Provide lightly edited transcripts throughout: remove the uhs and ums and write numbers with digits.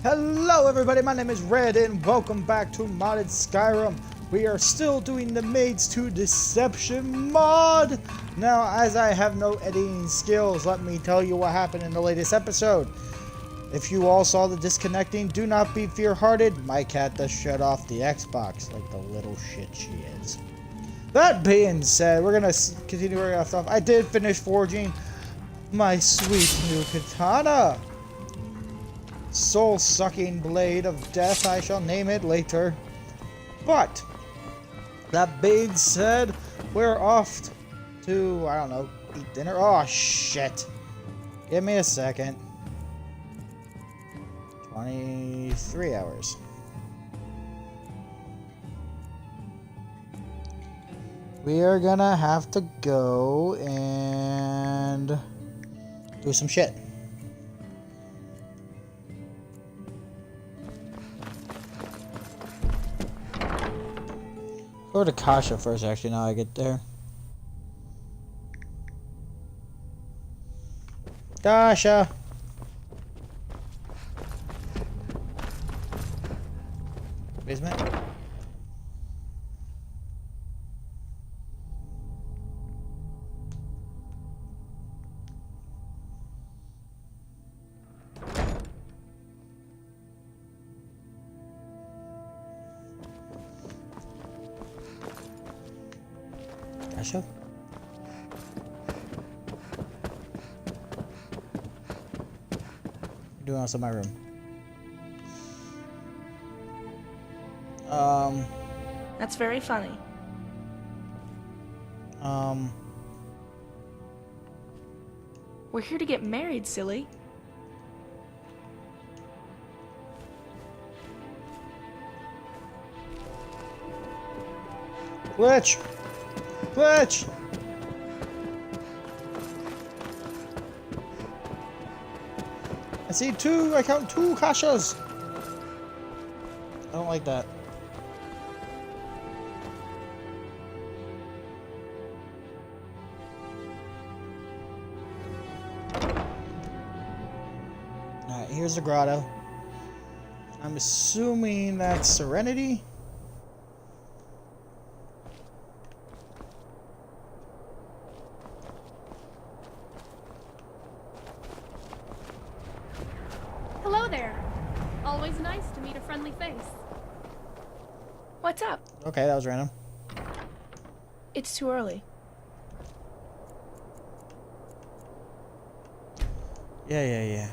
Hello everybody, my name is Red and welcome back to modded Skyrim. We are still doing the Maids to Deception mod. Now, as I have no editing skills, let me tell you what happened in the latest episode. If you all saw the disconnecting, do not be fear-hearted. My cat does shut off the Xbox like the little shit she is. That being said, we're gonna continue where we left off. I did finish forging my sweet new katana. Soul-sucking blade of death, I shall name it later. But that being said, we're off to, I don't know, eat dinner. Oh shit. Give me a second. 23 hours. We are gonna have to go and do some shit. Go to Kasia first, actually, now I get there. Kasia! Basement? Kasia? Doing outside my room. That's very funny. We're here to get married, silly. Glitch! Glitch! I see two, I count two Kasias! I don't like that. Alright, here's the grotto. I'm assuming that's Serenity? Hello there. Always nice to meet a friendly face. What's up? Okay, that was random. It's too early. Yeah.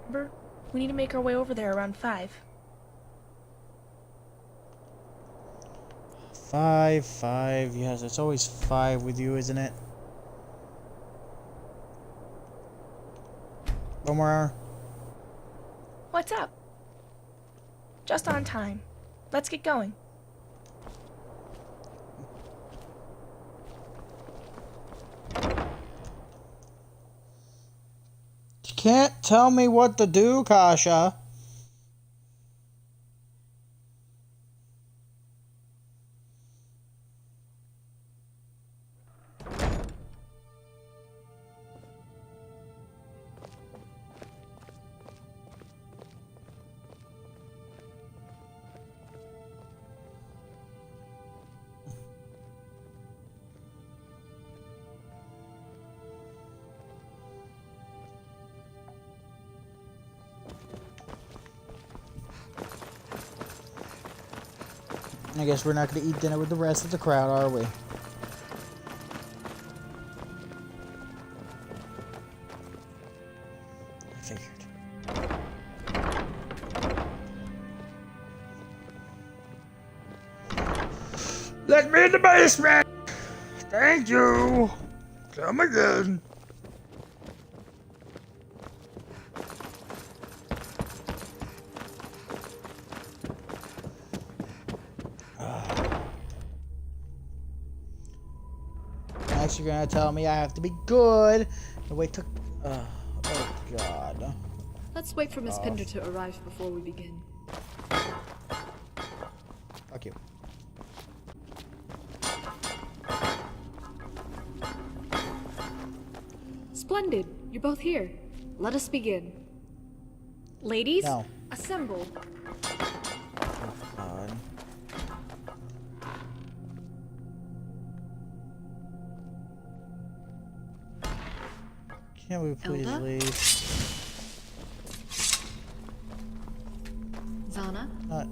Remember? We need to make our way over there around 5. 5, yes, it's always 5 with you, isn't it? One more hour. What's up? Just on time. Let's get going. You can't tell me what to do, Kasia. I guess we're not going to eat dinner with the rest of the crowd, are we? I figured. Let me in the basement! Thank you! Come again. Next, you're gonna tell me I have to be good. And wait till. Oh God. Let's wait for Miss Pinder to arrive before we begin. Fuck you. Splendid. You're both here. Let us begin. Ladies, No. assemble. God. Can we please Elda? leave? Zana, Not.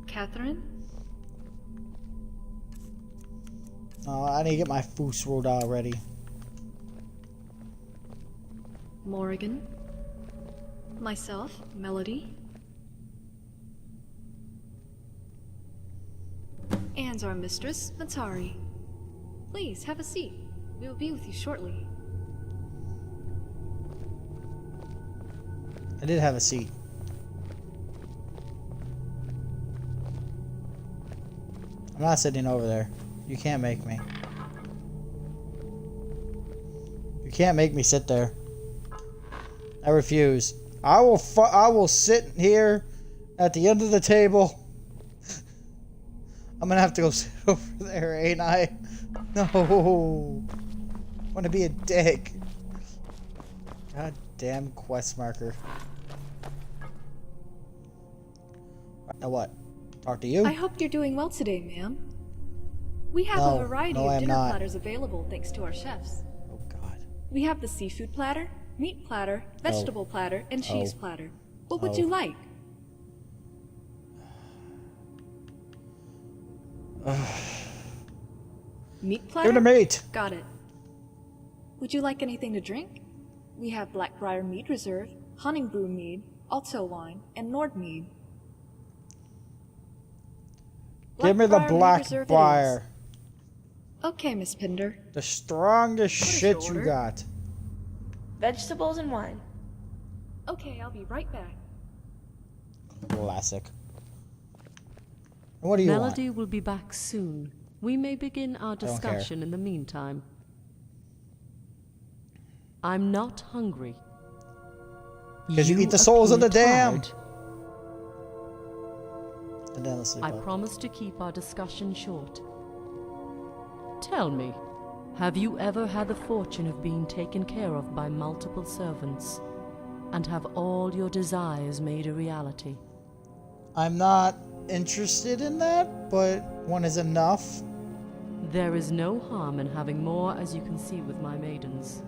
Catherine, Oh, I need to get my foos rolled already. Morrigan, myself, Melody, and our mistress, Matari. Please, have a seat. We will be with you shortly. I did have a seat. I'm not sitting over there. You can't make me. You can't make me sit there. I refuse. I will sit here at the end of the table. I'm gonna have to go sit over there, ain't I? No. I want to be a dick. God damn quest marker. Now what? Talk to you? I hope you're doing well today, ma'am. We have No, a variety no, I of am dinner not. platters available thanks to our chefs. Oh God. We have the seafood platter, meat platter, vegetable platter, and cheese Oh. platter. What would Oh. you like? Meat platter? Give it a mate. Got it. Would you like anything to drink? We have Blackbriar Mead Reserve, Honningbrew Mead, Alto Wine, and Nord Mead. Give me the Blackbriar Mead black Reserve it briar. is. Okay, Miss Pinder. The strongest What is shit your you order? got. Vegetables and wine. Okay, I'll be right back. Classic. And what do you Melody want? will be back soon. We may begin our don't care. discussion in the meantime. I'm not hungry. 'Cause you eat the souls of the appear damned. tired. And then let's sleep I up. promise to keep our discussion short. Tell me, have you ever had the fortune of being taken care of by multiple servants, and have all your desires made a reality? I'm not interested in that, but one is enough. There is no harm in having more, as you can see with my maidens.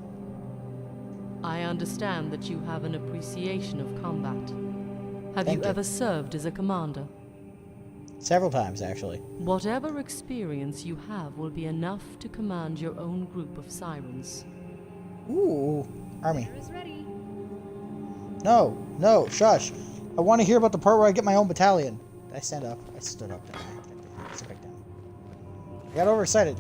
I understand that you have an appreciation of combat. Have Thank you you. ever served as a commander? Several times, actually. Whatever experience you have will be enough to command your own group of sirens. Ooh, army. Dinner is ready. No, no, shush. I want to hear about the part where I get my own battalion. Did I stand up? I stood up. Didn't I? Sit back down. I got overexcited.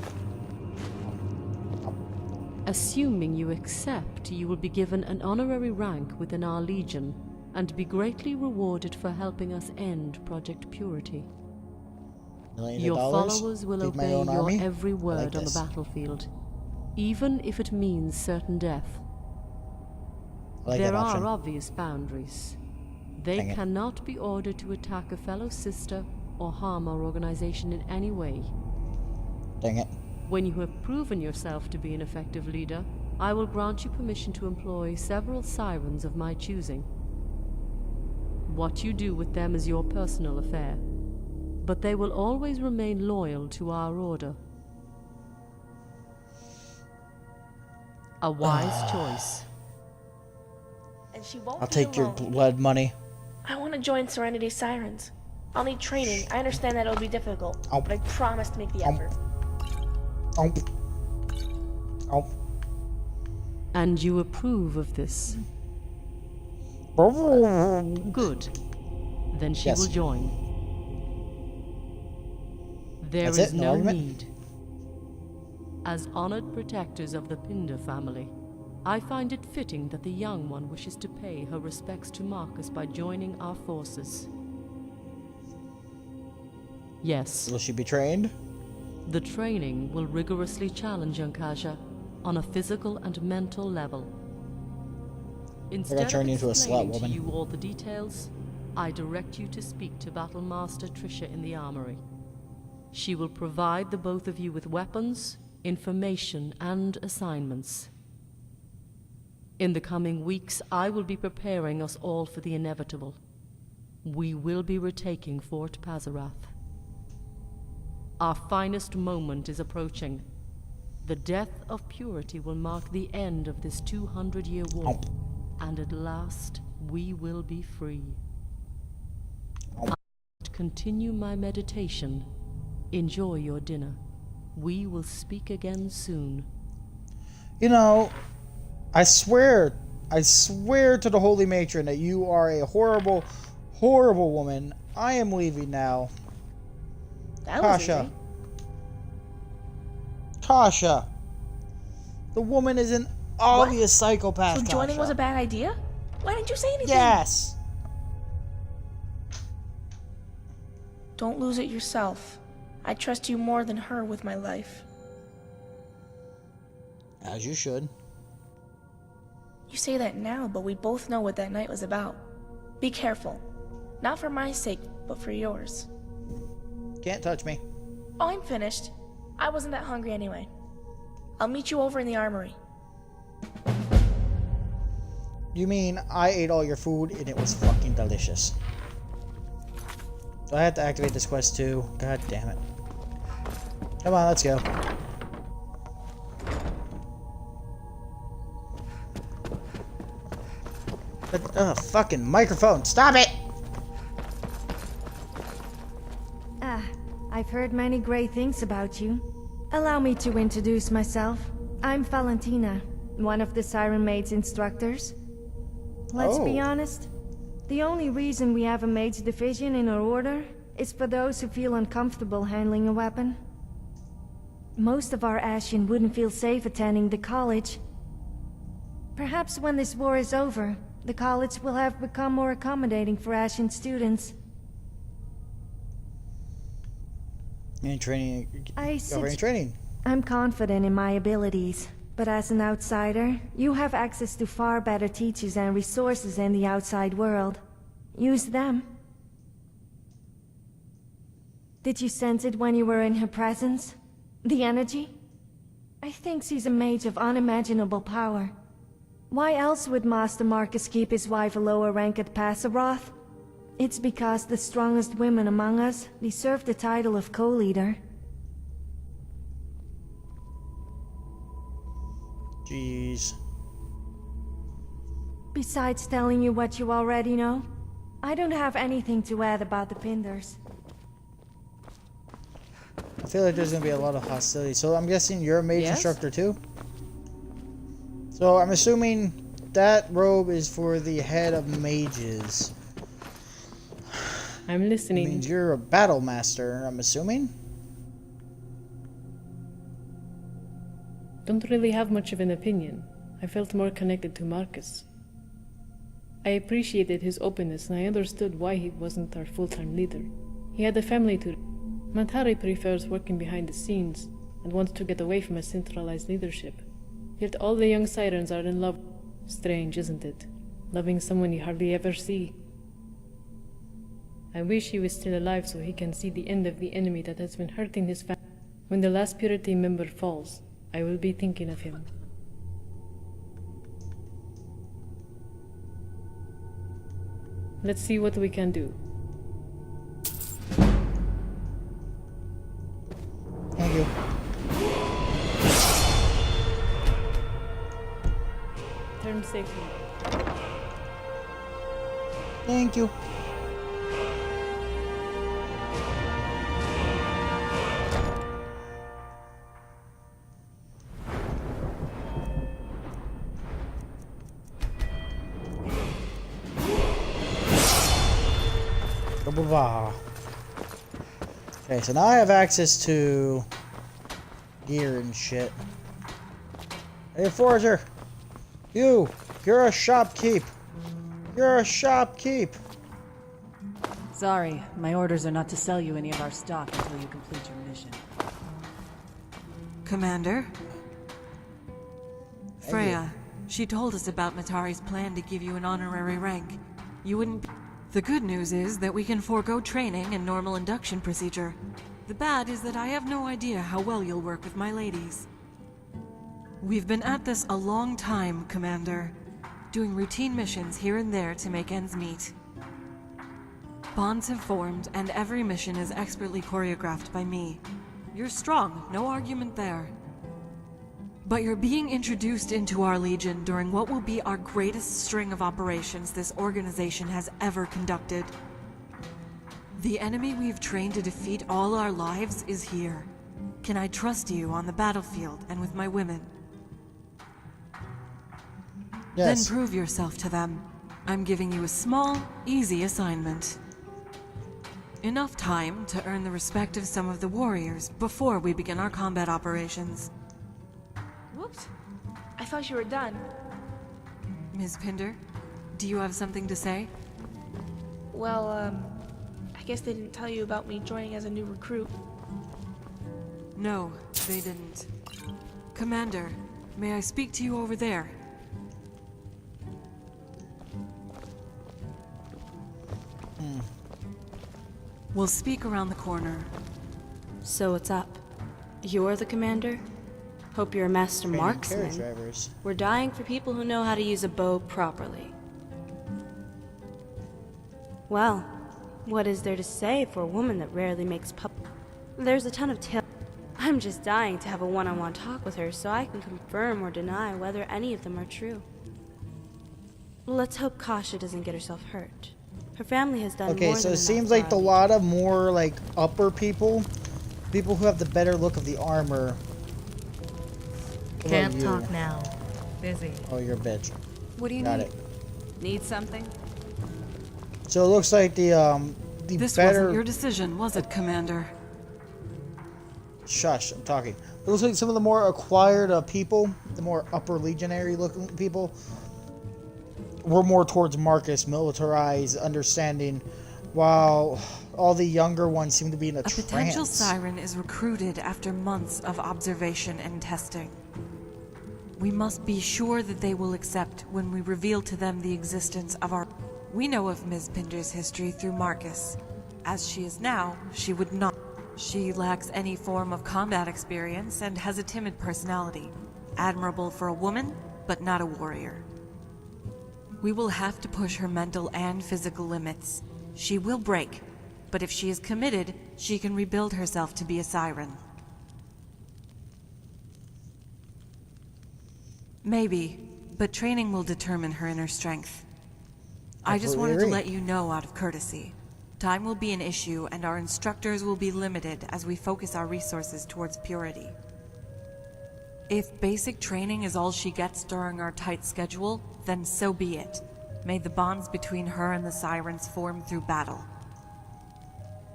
Assuming you accept, you will be given an honorary rank within our legion and be greatly rewarded for helping us end Project Purity. Millions Your of dollars. followers will Lead my obey own your army. every I like word on the this. battlefield, even if it means certain death. I like There that are option. obvious boundaries. They Dang it. cannot be ordered to attack a fellow sister or harm our organization in any way. Dang it. When you have proven yourself to be an effective leader, I will grant you permission to employ several sirens of my choosing. What you do with them is your personal affair, but they will always remain loyal to our order. A wise choice. And she won't I'll be take your alone. blood money. I want to join Serenity Sirens. I'll need training. I understand that it'll be difficult, Oh. but I promise to make the Oh. effort. Oh. Oh. And you approve of this? Good. Then she Yes. will join. There That's is it? No no argument? need. As honored protectors of the Pinder family, I find it fitting that the young one wishes to pay her respects to Marcus by joining our forces. Yes, Will she be trained? the training will rigorously challenge young Kasia on a physical and mental level. Instead turn of you into a slut explaining to woman. you all the details, I direct you to speak to Battlemaster Trisha in the armory. She will provide the both of you with weapons, information, and assignments. In the coming weeks, I will be preparing us all for the inevitable. We will be retaking Fort Pazarath. Our finest moment is approaching. The death of purity will mark the end of this 200-year war, and at last we will be free. I must continue my meditation. Enjoy your dinner. We will speak again soon. You know, I swear to the Holy Matron that you are a horrible, horrible woman. I am leaving now. That was Kasia. easy. Kasia. The woman is an obvious psychopath. So joining Kasia. was a bad idea? Why didn't you say anything? Yes. Don't lose it yourself. I trust you more than her with my life. As you should. You say that now, but we both know what that night was about. Be careful. Not for my sake, but for yours. Can't touch me. Oh, I'm finished. I wasn't that hungry anyway. I'll meet you over in the armory. You mean I ate all your food and it was fucking delicious? So I have to activate this quest too. God damn it. Come on, let's go. Fucking microphone. Stop it! I've heard many great things about you. Allow me to introduce myself. I'm Valentina, one of the Siren Maids instructors. Let's be honest, the only reason we have a Maids division in our order is for those who feel uncomfortable handling a weapon. Most of our Ashen wouldn't feel safe attending the college. Perhaps when this war is over, the college will have become more accommodating for Ashen students. Any training? Any training? I'm confident in my abilities, but as an outsider, you have access to far better teachers and resources in the outside world. Use them. Did you sense it when you were in her presence? The energy? I think she's a mage of unimaginable power. Why else would Master Marcus keep his wife a lower rank at Passaroth? It's because the strongest women among us deserve the title of co-leader. Jeez. Besides telling you what you already know, I don't have anything to add about the Pinders. I feel like there's gonna be a lot of hostility. So I'm guessing you're a mage instructor too? So I'm assuming that robe is for the head of mages. I'm listening. That means you're a battle master, I'm assuming? Don't really have much of an opinion. I felt more connected to Marcus. I appreciated his openness and I understood why he wasn't our full-time leader. He had a family to... Matari prefers working behind the scenes and wants to get away from a centralized leadership. Yet all the young sirens are in love. Strange, isn't it? Loving someone you hardly ever see. I wish he was still alive so he can see the end of the enemy that has been hurting his family. When the last Purity member falls, I will be thinking of him. Let's see what we can do. Thank you. Turn safely. Thank you. Okay, so now I have access to gear and shit. Hey, Forager! You're a shopkeep! You're a shopkeep! Sorry, my orders are not to sell you any of our stock until you complete your mission. Commander? Freya, she told us about Matari's plan to give you an honorary rank. You wouldn't be... The good news is that we can forego training and normal induction procedure. The bad is that I have no idea how well you'll work with my ladies. We've been at this a long time, Commander, doing routine missions here and there to make ends meet. Bonds have formed, and every mission is expertly choreographed by me. You're strong, no argument there. But you're being introduced into our Legion during what will be our greatest string of operations this organization has ever conducted. The enemy we've trained to defeat all our lives is here. Can I trust you on the battlefield and with my women? Yes. Then prove yourself to them. I'm giving you a small, easy assignment. Enough time to earn the respect of some of the warriors before we begin our combat operations. Whoops. I thought you were done. Ms. Pinder, do you have something to say? Well, I guess they didn't tell you about me joining as a new recruit. No, they didn't. Commander, may I speak to you over there? We'll speak around the corner. So what's up? You're the commander? Hope you're a master Training carriage marksman. drivers. We're dying for people who know how to use a bow properly. Well, what is there to say for a woman that rarely makes There's a ton of I'm just dying to have a one-on-one talk with her so I can confirm or deny whether any of them are true. Let's hope Kasia doesn't get herself hurt. Her family has done Okay, more so than it enough seems for like our a Legion. lot of more like upper people who have the better look of the armor. What about Can't you? talk now. Busy. Oh, you're a bitch. What do you Got need? it. Need something? So it looks like the This better. wasn't your decision, was it, Commander? Shush, I'm talking. It looks like some of the more acquired people, the more upper legionary looking people, were more towards Marcus, militarized, understanding, while all the younger ones seem to be in a Potential trance. siren is recruited after months of observation and testing. We must be sure that they will accept when we reveal to them the existence of our... We know of Ms. Pinder's history through Marcus. As she is now, she would not. She lacks any form of combat experience and has a timid personality. Admirable for a woman, but not a warrior. We will have to push her mental and physical limits. She will break, but if she is committed, she can rebuild herself to be a siren. Maybe, but training will determine her inner strength. I just wanted to let you know out of courtesy. Time will be an issue, and our instructors will be limited as we focus our resources towards purity. If basic training is all she gets during our tight schedule, then so be it. May the bonds between her and the sirens form through battle.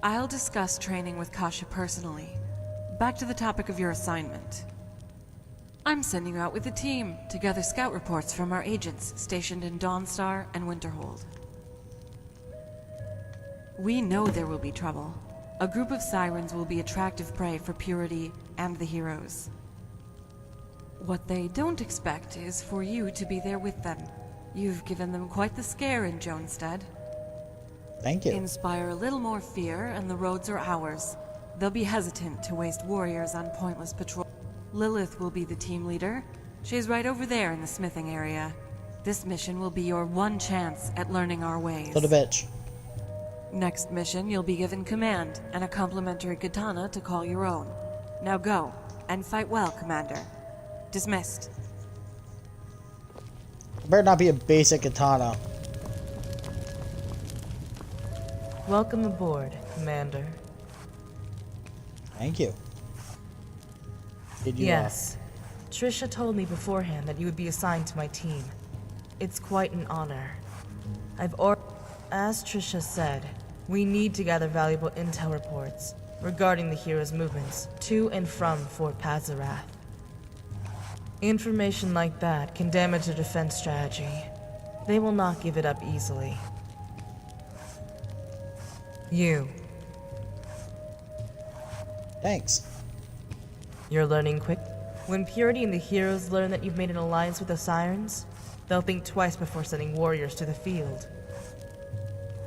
I'll discuss training with Kasia personally. Back to the topic of your assignment. I'm sending you out with a team to gather scout reports from our agents stationed in Dawnstar and Winterhold. We know there will be trouble. A group of sirens will be attractive prey for Purity and the heroes. What they don't expect is for you to be there with them. You've given them quite the scare in Jonestead. Thank you. Inspire a little more fear and the roads are ours. They'll be hesitant to waste warriors on pointless patrol. Lilith will be the team leader. She's right over there in the smithing area. This mission will be your one chance at learning our ways. So the bitch. Next mission, you'll be given command and a complimentary katana to call your own. Now go, and fight well, Commander. Dismissed. Better not be a basic katana. Welcome aboard, Commander. Thank you. Did you, Yes. Trisha told me beforehand that you would be assigned to my team. It's quite an honor. As Trisha said, we need to gather valuable intel reports regarding the heroes' movements to and from Fort Pazarath. Information like that can damage their defense strategy. They will not give it up easily. You. Thanks. You're learning quick. When Purity and the heroes learn that you've made an alliance with the Sirens, they'll think twice before sending warriors to the field.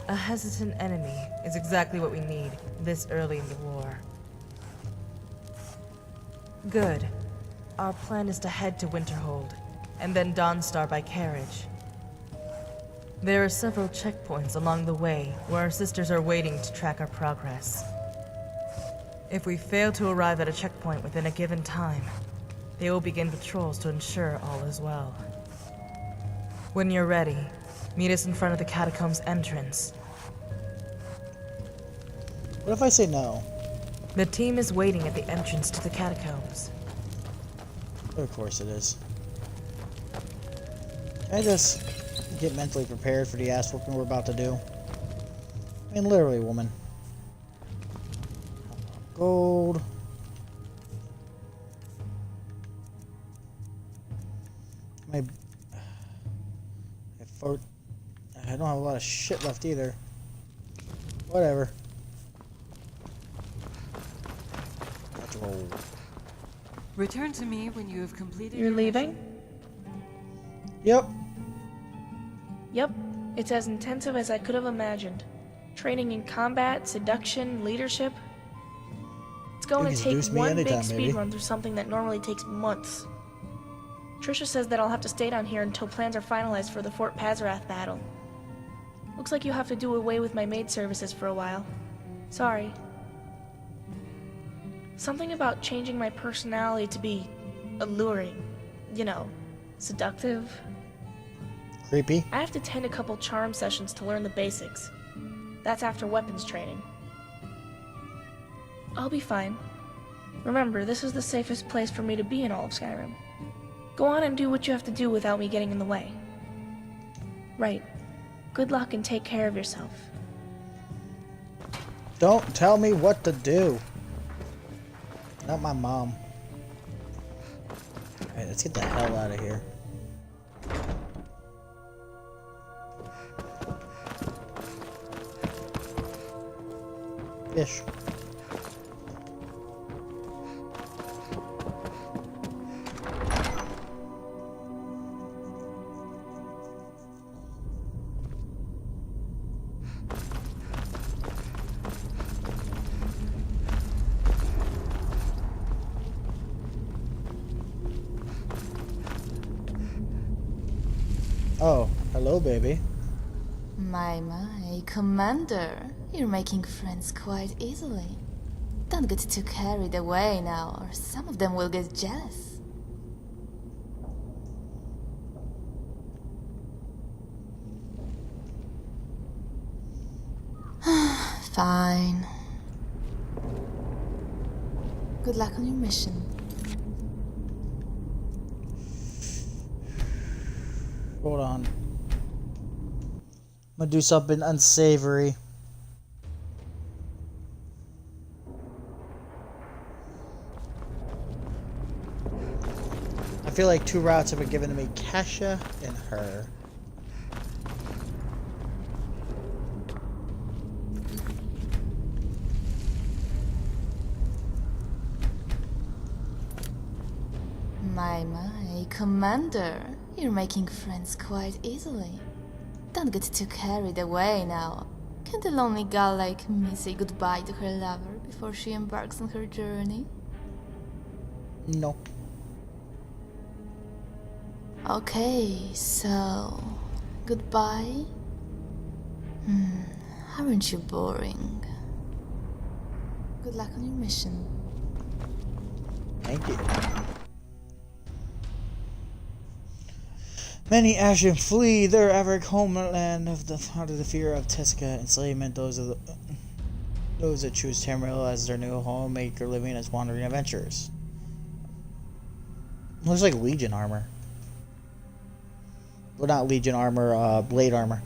A hesitant enemy is exactly what we need this early in the war. Good. our plan is to head to Winterhold, and then Dawnstar by carriage. There are several checkpoints along the way where our sisters are waiting to track our progress. If we fail to arrive at a checkpoint within a given time, they will begin patrols to ensure all is well. When you're ready, meet us in front of the catacombs entrance. What if I say no? The team is waiting at the entrance to the catacombs. Of course it is. Can I just get mentally prepared for the ass whooping we're about to do? I mean, literally, woman. Gold. I don't have a lot of shit left either. Whatever. Let's roll. Return to me when you have completed You're your leaving? mission. Yep. Yep. It's as intensive as I could have imagined. Training in combat, seduction, leadership. It's going to take one big speed run through something that normally takes months. Trisha says that I'll have to stay down here until plans are finalized for the Fort Pazarath battle. Looks like you have to do away with my maid services for a while. Sorry. Something about changing my personality to be alluring. You know, seductive. Creepy. I have to attend a couple charm sessions to learn the basics. That's after weapons training. I'll be fine. Remember, this is the safest place for me to be in all of Skyrim. Go on and do what you have to do without me getting in the way. Right. Good luck and take care of yourself. Don't tell me what to do. Not my mom. Alright, let's get the hell out of here. Fish. Oh, hello, baby. My, Commander. You're making friends quite easily. Don't get too carried away now, or some of them will get jealous. Fine. Good luck on your mission. Hold on. I'm gonna do something unsavory. I feel like two routes have been given to me, Kasia and her. My, Commander. You're making friends quite easily. Don't get too carried away now. Can a lonely gal like me say goodbye to her lover before she embarks on her journey? No. Okay, so... goodbye? Aren't you boring? Good luck on your mission. Thank you. Many Ashen flee their Averick homeland out of the fear of Teska enslavement. Those that choose Tamriel as their new home make their living as wandering adventurers. Looks like Legion armor. Well, not Legion armor, blade armor.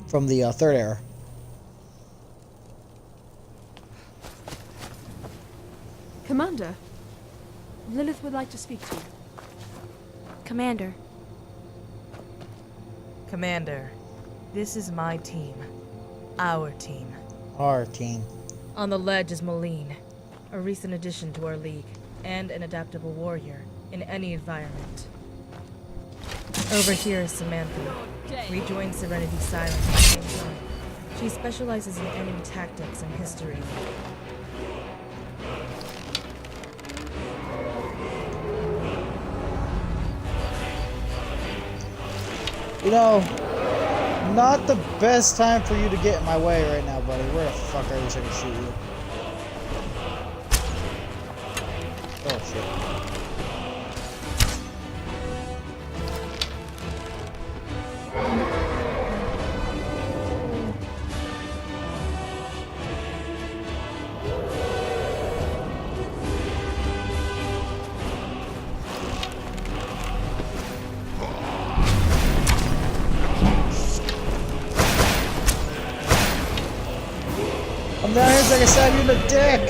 From the Third Era. Commander, Lilith would like to speak to you. Commander. Commander, this is my team. Our team. Our team. On the ledge is Moline, a recent addition to our league, and an adaptable warrior in any environment. Over here is Samantha, rejoined Serenity Sirens at the same time. She specializes in enemy tactics and history. You know, not the best time for you to get in my way right now, buddy. Where the fuck are you so I can shoot you? Oh, shit. I'm down here so I can stab you in the dick!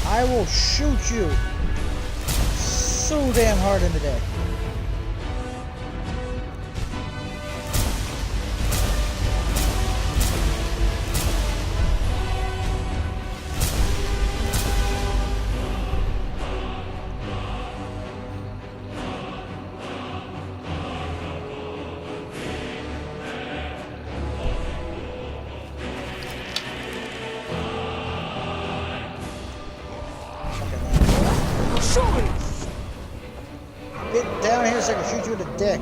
I will shoot you so damn hard in the dick. Get down here so I can shoot you in the dick.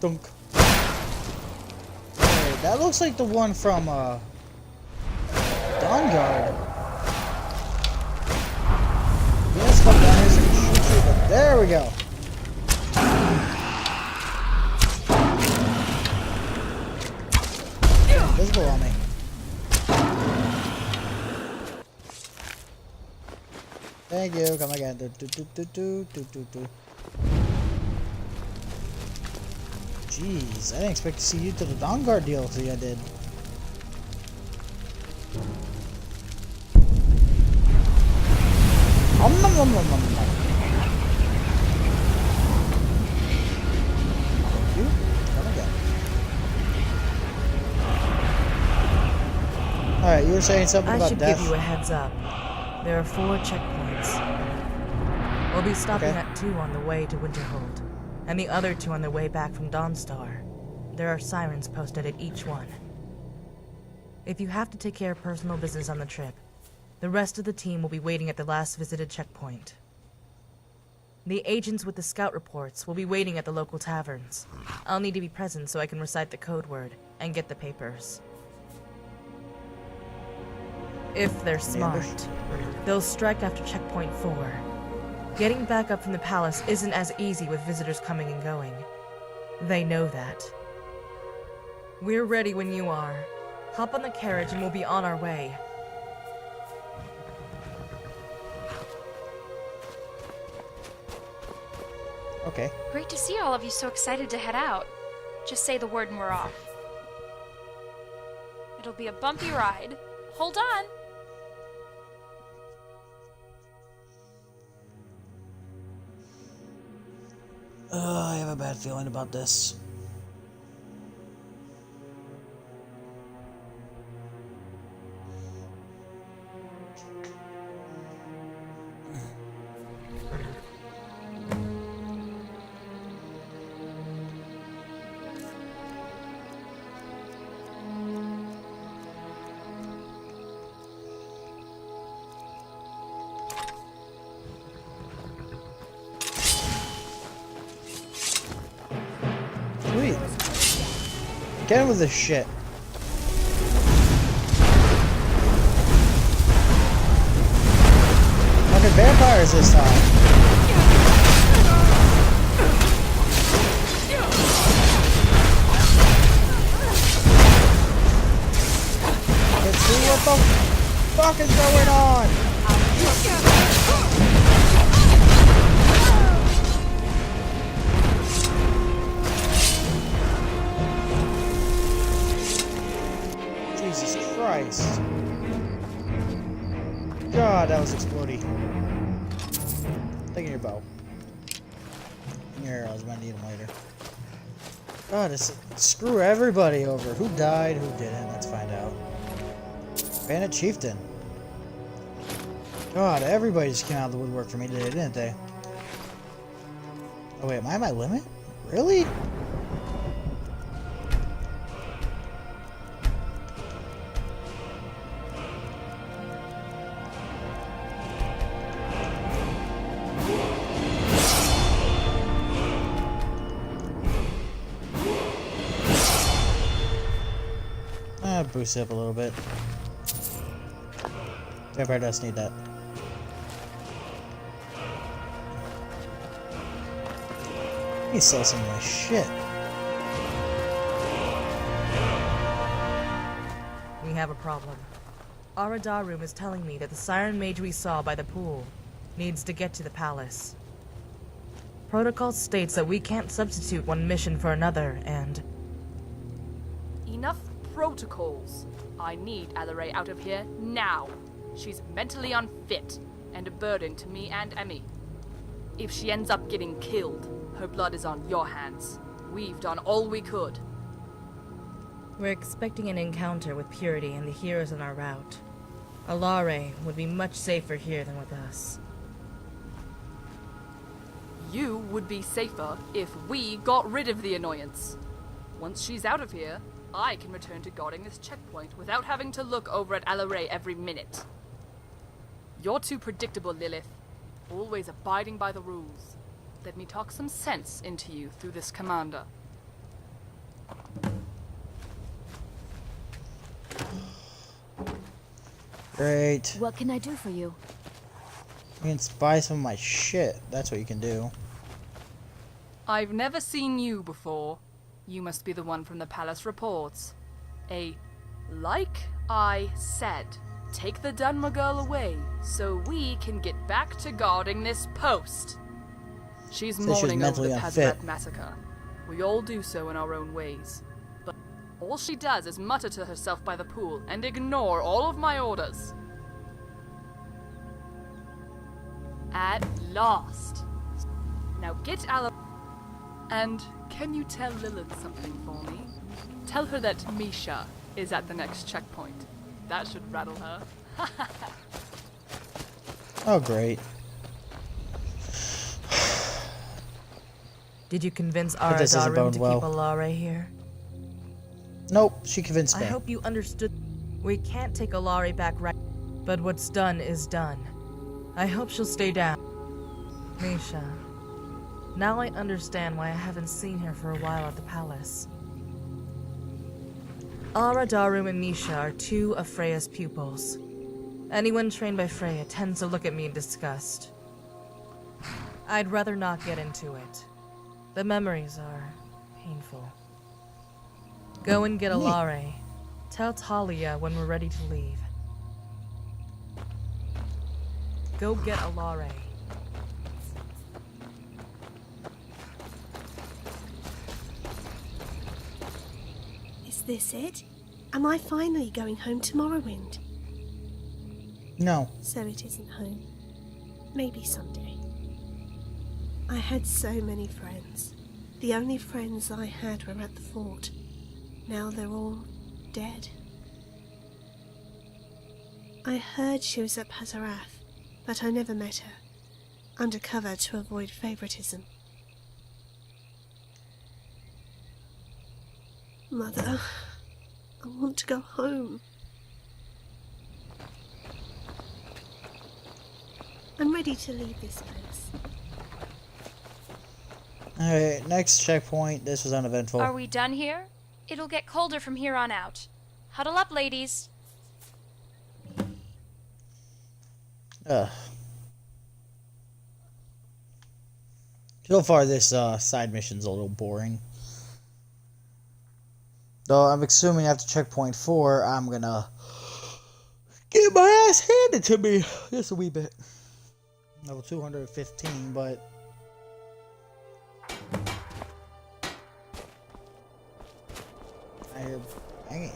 Dunk. Hey, that looks like the one from Dawn Guard. Let's come down here so we can shoot you, but there we go. You're invisible on me. Thank you. Come again. Jeez, I didn't expect to see you to the Dawn Guard DLC I did. Thank you. Come again. Alright, you were saying something about death? I should give you a heads up. There are 4 checkpoints. We'll be stopping at 2 on the way to Winterhold, and the other 2 on the way back from Dawnstar. There are sirens posted at each one. If you have to take care of personal business on the trip, the rest of the team will be waiting at the last visited checkpoint. The agents with the scout reports will be waiting at the local taverns. I'll need to be present so I can recite the code word and get the papers. If they're smart, they'll strike after checkpoint 4. Getting back up from the palace isn't as easy with visitors coming and going. They know that. We're ready when you are. Hop on the carriage and we'll be on our way. Okay. Great to see all of you so excited to head out. Just say the word and we're off. It'll be a bumpy ride. Hold on. I have a bad feeling about this. Sweet. Get with this shit. they're vampires this time. Let's see what the fuck is going on. Jesus Christ. God, that was exploding. Taking your bow. Here, I was gonna need them later. God, screw everybody over. Who died, who didn't? Let's find out. Bandit Chieftain. God, everybody just came out of the woodwork for me today, didn't they? Oh wait, am I at my limit? Really? Boost it up a little bit. Vampire does need that. Let me sell some of my shit. We have a problem. Aradarum is telling me that the siren mage we saw by the pool needs to get to the palace. Protocol states that we can't substitute one mission for another, and... Enough protocols. I need Alaray out of here now. She's mentally unfit and a burden to me and Emmy. If she ends up getting killed, her blood is on your hands. We've done all we could. We're expecting an encounter with Purity and the heroes on our route. Alaray would be much safer here than with us. You would be safer if we got rid of the annoyance. Once she's out of here, I can return to guarding this checkpoint without having to look over at Alaray every minute. You're too predictable, Lilith. Always abiding by the rules. Let me talk some sense into you through this commander. Great. What can I do for you? You can buy some of my shit. That's what you can do. I've never seen you before. You must be the one from the palace reports. Like I said, take the Dunmer girl away so we can get back to guarding this post. She's mourning over the Pazaret massacre. We all do so in our own ways. But all she does is mutter to herself by the pool and ignore all of my orders. At last. Now get Ala... And can you tell Lilith something for me? Tell her that Misha is at the next checkpoint. That should rattle her. Oh, great. Did you convince Aradarum to keep Alaray here? Nope, she convinced me. I hope you understood. We can't take Alaray back right, but what's done is done. I hope she'll stay down. Misha. Now I understand why I haven't seen her for a while at the palace. Aradarum and Misha are two of Freya's pupils. Anyone trained by Freya tends to look at me in disgust. I'd rather not get into it. The memories are painful. Go and get Alaray. Tell Talia when we're ready to leave. Go get Alaray. Is this it? Am I finally going home to Morrowind? No. So it isn't home. Maybe someday. I had so many friends. The only friends I had were at the fort. Now they're all dead. I heard she was at Pazaret, but I never met her. Undercover to avoid favoritism. Mother, I want to go home. I'm ready to leave this place. Alright, next checkpoint. This was uneventful. Are we done here? It'll get colder from here on out. Huddle up, ladies. Ugh. So far, this side mission's a little boring. Though I'm assuming after checkpoint 4, I'm gonna get my ass handed to me just a wee bit. Level 215, but I hear banging.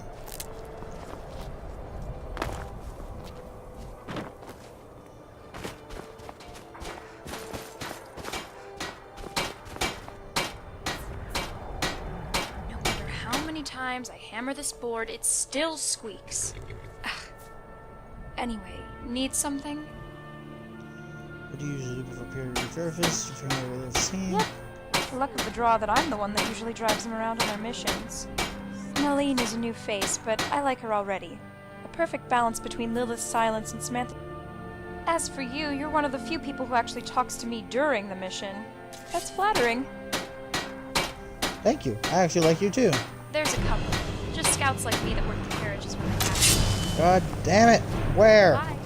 Times I hammer this board, it still squeaks. Ugh. Anyway, need something? What do you usually do before period resurface? If you're never with scene. Yep. It's the luck of the draw that I'm the one that usually drives them around on their missions. Nalene is a new face, but I like her already. A perfect balance between Lilith's silence and Samantha. As for you, you're one of the few people who actually talks to me during the mission. That's flattering. Thank you. I actually like you too. There's a couple. Just scouts like me that work the carriages when they pass. God damn it. Where? Bye.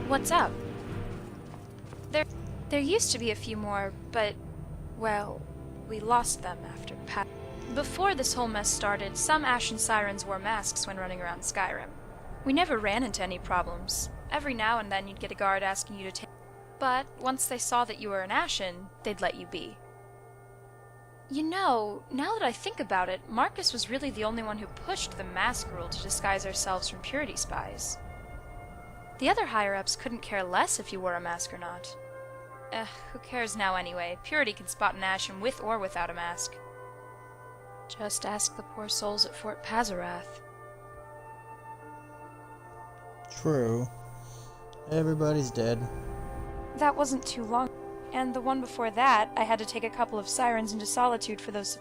What's up? There used to be a few more, but, well, we lost them after Before this whole mess started, some Ashen Sirens wore masks when running around Skyrim. We never ran into any problems. Every now and then you'd get a guard asking you to take... But once they saw that you were an Ashen, they'd let you be. You know, now that I think about it, Marcus was really the only one who pushed the mask rule to disguise ourselves from Purity spies. The other higher-ups couldn't care less if you wore a mask or not. Who cares now anyway? Purity can spot an Ashen with or without a mask. Just ask the poor souls at Fort Pazarath. True. Everybody's dead. That wasn't too long. And the one before that, I had to take a couple of sirens into solitude for those...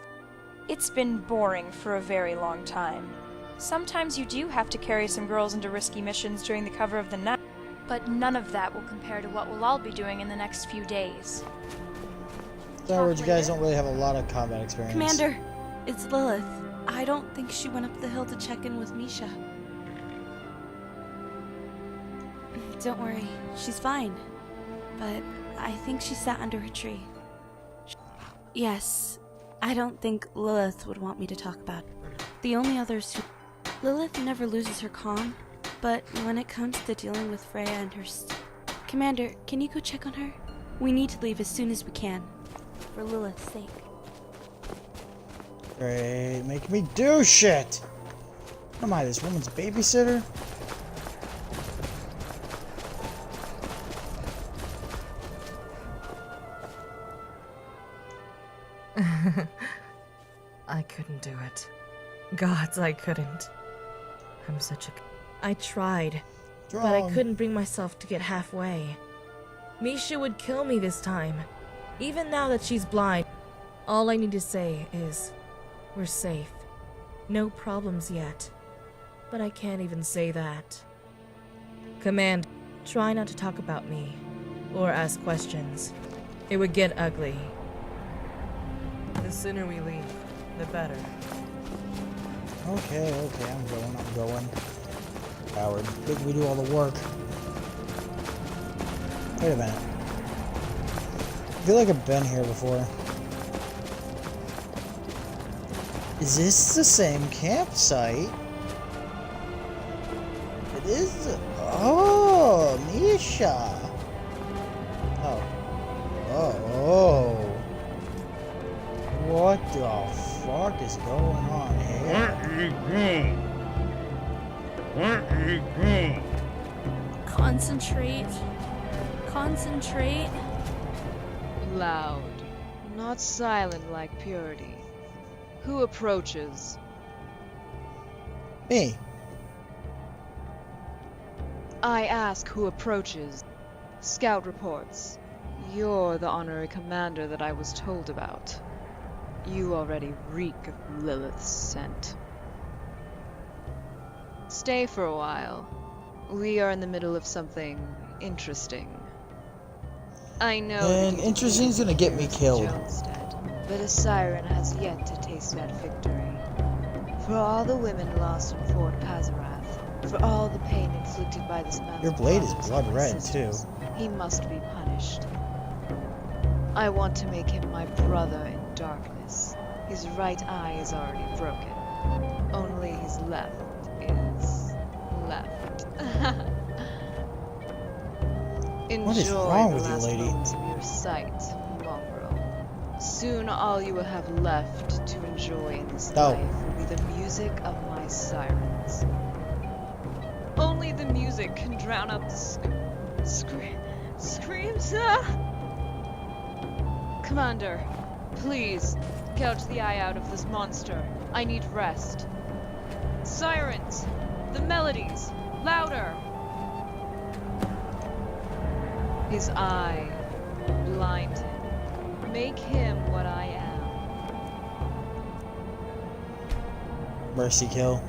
It's been boring for a very long time. Sometimes you do have to carry some girls into risky missions during the cover of the night. But none of that will compare to what we'll all be doing in the next few days. In other words, you guys don't really have a lot of combat experience. Commander, it's Lilith. I don't think she went up the hill to check in with Misha. Don't worry, she's fine. But I think she sat under a tree. Yes, I don't think Lilith would want me to talk about it. The only others who... Lilith never loses her calm, but when it comes to dealing with Freya and her... Commander, can you go check on her? We need to leave as soon as we can. For Lilith's sake. Great, making me do shit! Am I this woman's babysitter? I couldn't do it. Gods, I couldn't. I'm such a... I tried, but I couldn't bring myself to get halfway. Misha would kill me this time. Even now that she's blind, all I need to say is, we're safe. No problems yet. But I can't even say that. Command, try not to talk about me, or ask questions. It would get ugly. The sooner we leave, the better. Okay, I'm going. Howard, did we do all the work? Wait a minute. I feel like I've been here before. Is this the same campsite? It is. Oh, Misha. Oh. What the fuck is going on here? Concentrate. Loud, not silent like Purity. Who approaches? Me. I ask who approaches. Scout reports. You're the honorary commander that I was told about. You already reek of Lilith's scent. Stay for a while. We are in the middle of something interesting. I know. And interesting's gonna get me killed. but a siren has yet to taste that victory. For all the women lost in Fort Pazarath, for all the pain inflicted by this man's Your blade is brothers blood and red, sisters, too. he must be punished. I want to make him my brother in darkness. His right eye is already broken. Only his left is left. Enjoy What is wrong the with you, last lady? moments of your sight, mongrel. Soon all you will have left to enjoy in this life will be the music of my sirens. Only the music can drown out the screams. Commander, please, gouge the eye out of this monster. I need rest. Sirens! The melodies! Louder! His eye. Blind him. Make him what I am. Mercy kill.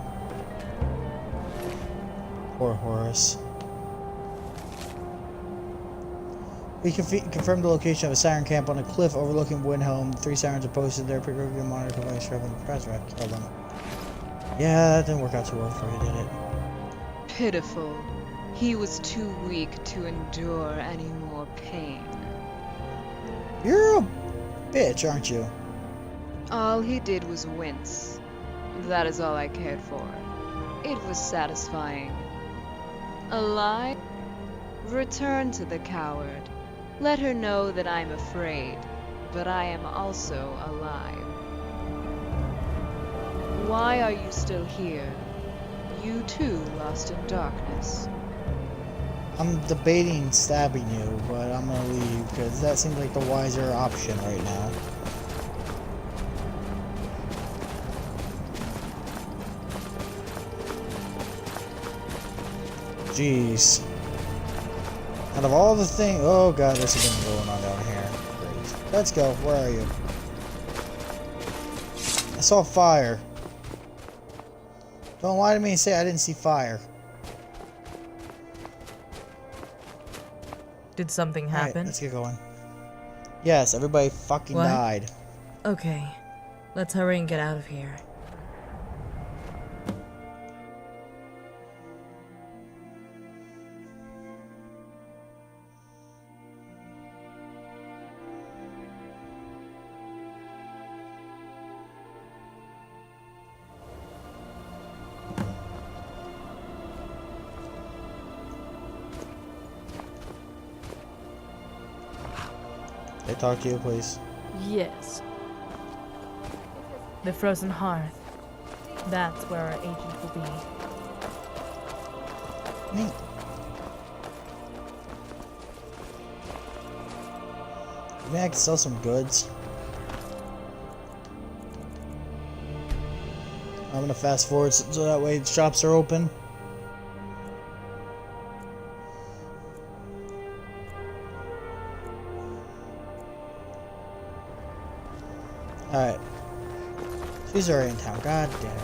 Poor Horus. We confirmed the location of a siren camp on a cliff overlooking Windhelm. 3 sirens are posted there. Pre-programmed monitor device traveling the press rack. Kill them. Yeah, that didn't work out too well for you, did it? Pitiful. He was too weak to endure any more pain. You're a bitch, aren't you? All he did was wince. That is all I cared for. It was satisfying. Alive? Return to the coward. Let her know that I'm afraid, but I am also alive. Why are you still here? You too lost in darkness. I'm debating stabbing you, but I'm gonna leave because that seems like the wiser option right now. Jeez. Out of all the things, oh god, this is gonna going on down here. Great. Let's go. Where are you? I saw fire. Don't lie to me and say I didn't see fire. Did something happen? Alright, let's get going. Yes, everybody fucking died. Okay, let's hurry and get out of here. Can I talk to you, please? Yes. The frozen hearth. That's where our agent will be. Neat. Maybe I can sell some goods. I'm gonna fast forward so that way shops are open. Alright. She's already in town. God damn it.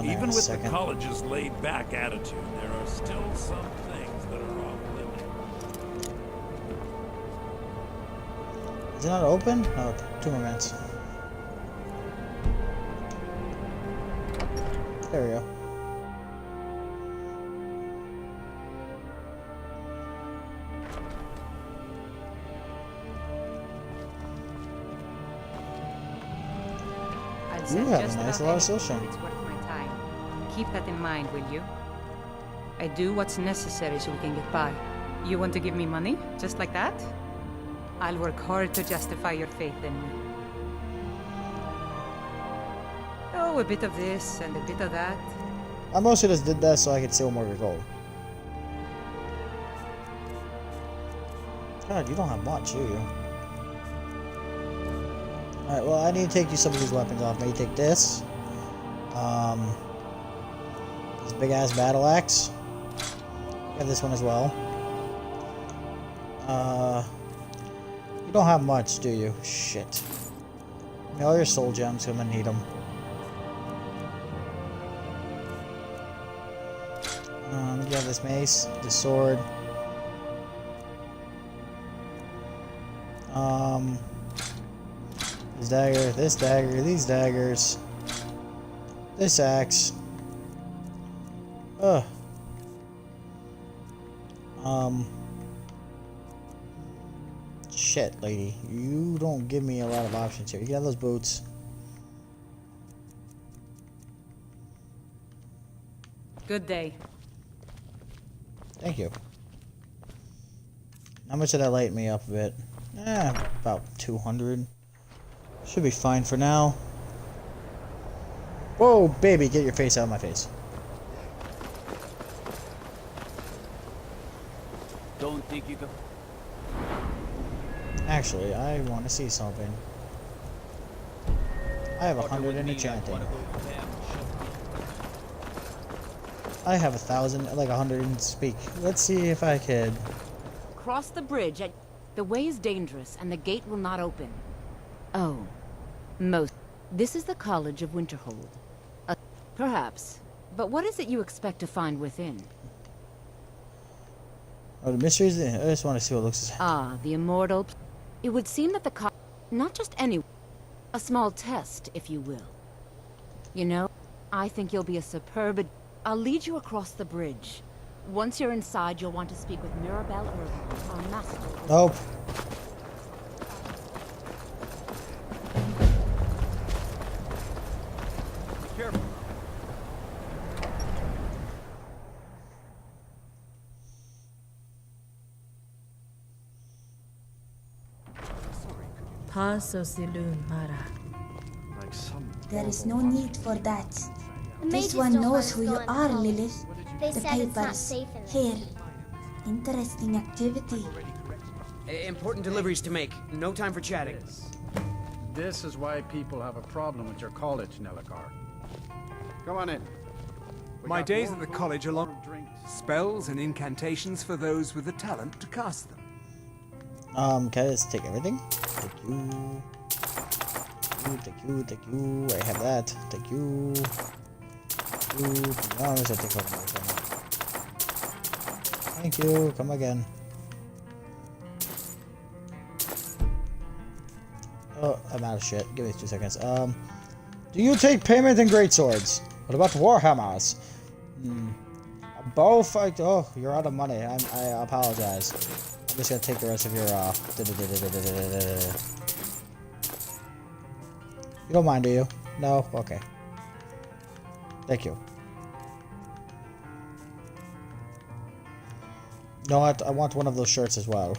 Even with the college's laid-back attitude, there are still some things that are off limits. Is it not open? Oh, 2 more minutes. There we go. You have a nice lot of social. It's worth my time. Keep that in mind, will you? I do what's necessary so we can get by. You want to give me money? Just like that? I'll work hard to justify your faith in me. Oh, a bit of this and a bit of that. I mostly just did that so I could steal more of your gold. God, you don't have much, do you? Alright, well, I need to take you some of these weapons off. Maybe take this. This big-ass battle axe. I have this one as well. don't have much, do you? Shit. All your soul gems, I'm gonna need them. You have this mace, this sword. This dagger, these daggers. This axe. Ugh. Shit, lady. You don't give me a lot of options here. You can have those boots. Good day. Thank you. How much did that light me up a bit? About 200. Should be fine for now. Whoa, baby, get your face out of my face. Don't think you can. Actually, I want to see something. I have 100 in enchanting. I have 1,000, like 100 in speak. Let's see if I could. Cross the bridge. The way is dangerous, and the gate will not open. Oh, This is the College of Winterhold. Perhaps. But what is it you expect to find within? Oh, the mysteries? I just want to see what it looks like. Ah, the immortal. It would seem that the not just any. A small test, if you will. You know, I think you'll be a superb. I'll lead you across the bridge. Once you're inside, you'll want to speak with Mirabelle Irvine, our master. Nope. Be careful. There is no need for that. The This mages one don't knows let us who you go in are, college. Lilith. They The said it's not papers. safe in there. Here. Interesting activity. Important deliveries to make. No time for chatting. This is why people have a problem with your college, Nelligar. Come on in. My days at the college are long. Spells and incantations for those with the talent to cast them. Can I just take everything? Thank you. Thank you. I have that. Thank you. No, I should take everything. Thank you. Come again. Oh, I'm out of shit. Give me 2 seconds. Do you take payment in great swords? What about warhammers? Both. Oh, you're out of money. I apologize. I'm just gonna take the rest of your. You don't mind, do you? No. Okay. Thank you. You know what? I want one of those shirts as well.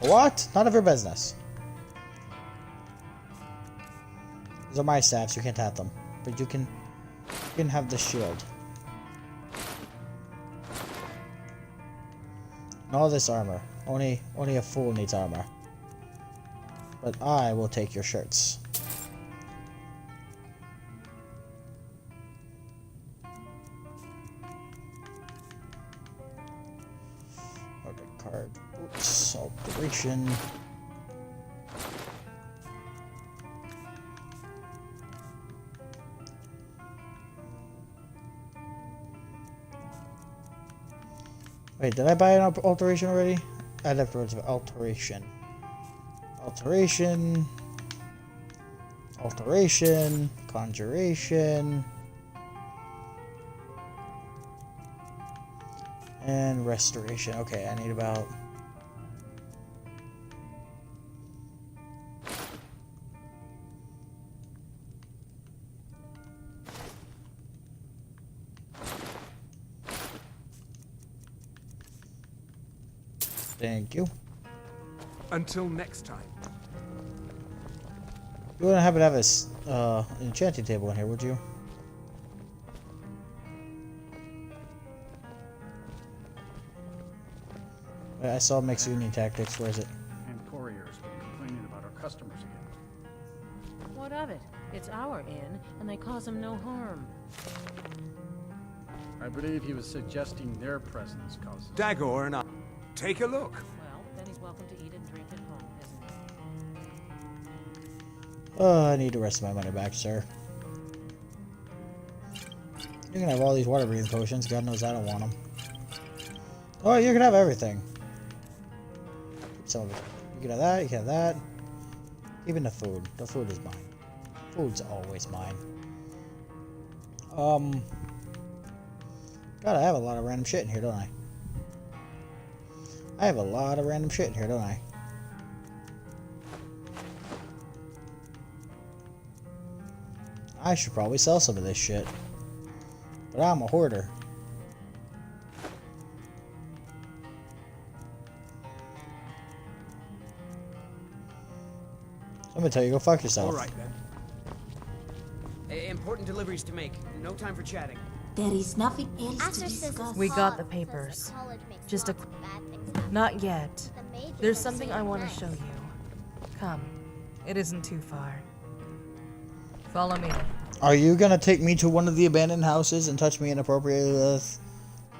What? None of your business. These are my staffs. You can't have them, but you can have the shield. And all this armor. Only a fool needs armor. But I will take your shirts. Okay, card. Oops, alteration. Wait, did I buy an alteration already? I left words of alteration. Alteration. Alteration. Conjuration. And restoration. Okay, I need about... Thank you. Until next time. You wouldn't happen to have this enchanting table in here, would you? I saw mixed union tactics. Where is it? And couriers been complaining about our customers again. What of it? It's our inn, and they cause him no harm. I believe he was suggesting their presence causes. Dagor and I. Take a look. Well, welcome to eat and drink at home, isn't it? Oh, I need the rest of my money back, sir. You can have all these water breathing potions. God knows I don't want them. Oh, you can have everything. Keep some of it. You can have that, you can have that. Even the food. The food is mine. Food's always mine. God, I have a lot of random shit in here, don't I? I have a lot of random shit in here, don't I? I should probably sell some of this shit. But I'm a hoarder. So I'm gonna tell you, go fuck yourself. All right, then. Important deliveries to make. No time for chatting. There is nothing else to discuss. We got the papers. Just a... Not yet. There's something I want to show you. Come. It isn't too far. Follow me. Are you gonna take me to one of the abandoned houses and touch me inappropriately?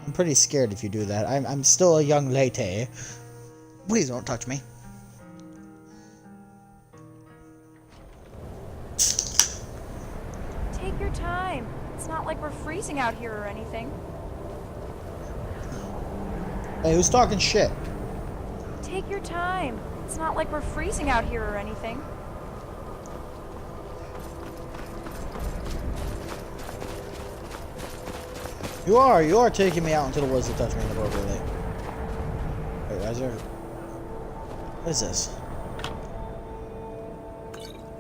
I'm pretty scared if you do that. I'm still a young lady. Please don't touch me. Take your time. It's not like we're freezing out here or anything. Hey, who's talking shit? Take your time. It's not like we're freezing out here or anything. You are taking me out into the woods to touch me inappropriately. Wait, guys, what is this?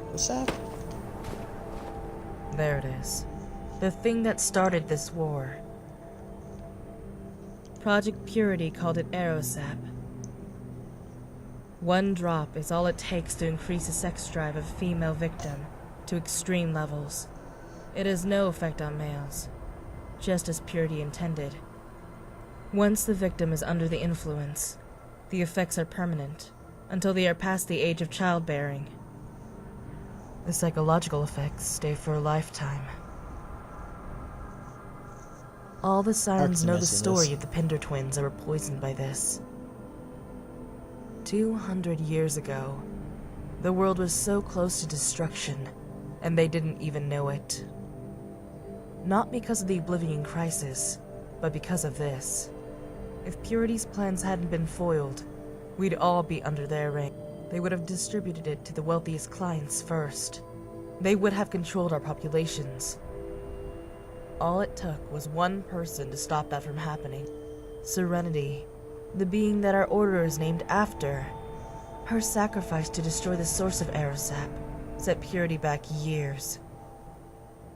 What's that? There it is. The thing that started this war. Project Purity called it Aerosap. One drop is all it takes to increase the sex drive of a female victim to extreme levels. It has no effect on males, just as Purity intended. Once the victim is under the influence, the effects are permanent until they are past the age of childbearing. The psychological effects stay for a lifetime. All the sirens know the story of the Pinder twins that were poisoned by this. 200 years ago, the world was so close to destruction, and they didn't even know it. Not because of the Oblivion Crisis, but because of this. If Purity's plans hadn't been foiled, we'd all be under their reign. They would have distributed it to the wealthiest clients first. They would have controlled our populations. All it took was one person to stop that from happening. Serenity, the being that our order is named after. Her sacrifice to destroy the source of Aerosap set Purity back years.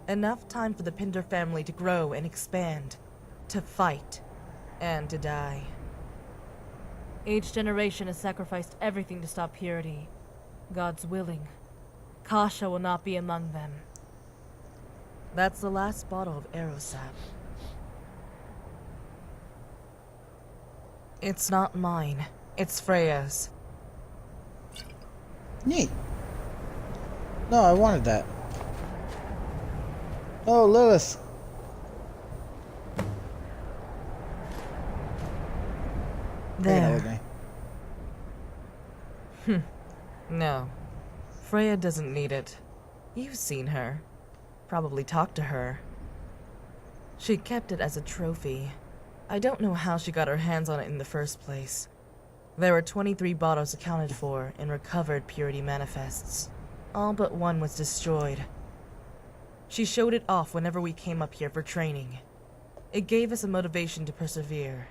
Enough time for the Pinder family to grow and expand, to fight, and to die. Each generation has sacrificed everything to stop Purity. God's willing. Kasia will not be among them. That's the last bottle of Aerosap. It's not mine. It's Freya's. Neat. No, I wanted that. Oh, Lilith. There. No. Freya doesn't need it. You've seen her. Probably talked to her. She kept it as a trophy. I don't know how she got her hands on it in the first place. There were 23 bottles accounted for in recovered Purity manifests. All but one was destroyed. She showed it off whenever we came up here for training. It gave us a motivation to persevere.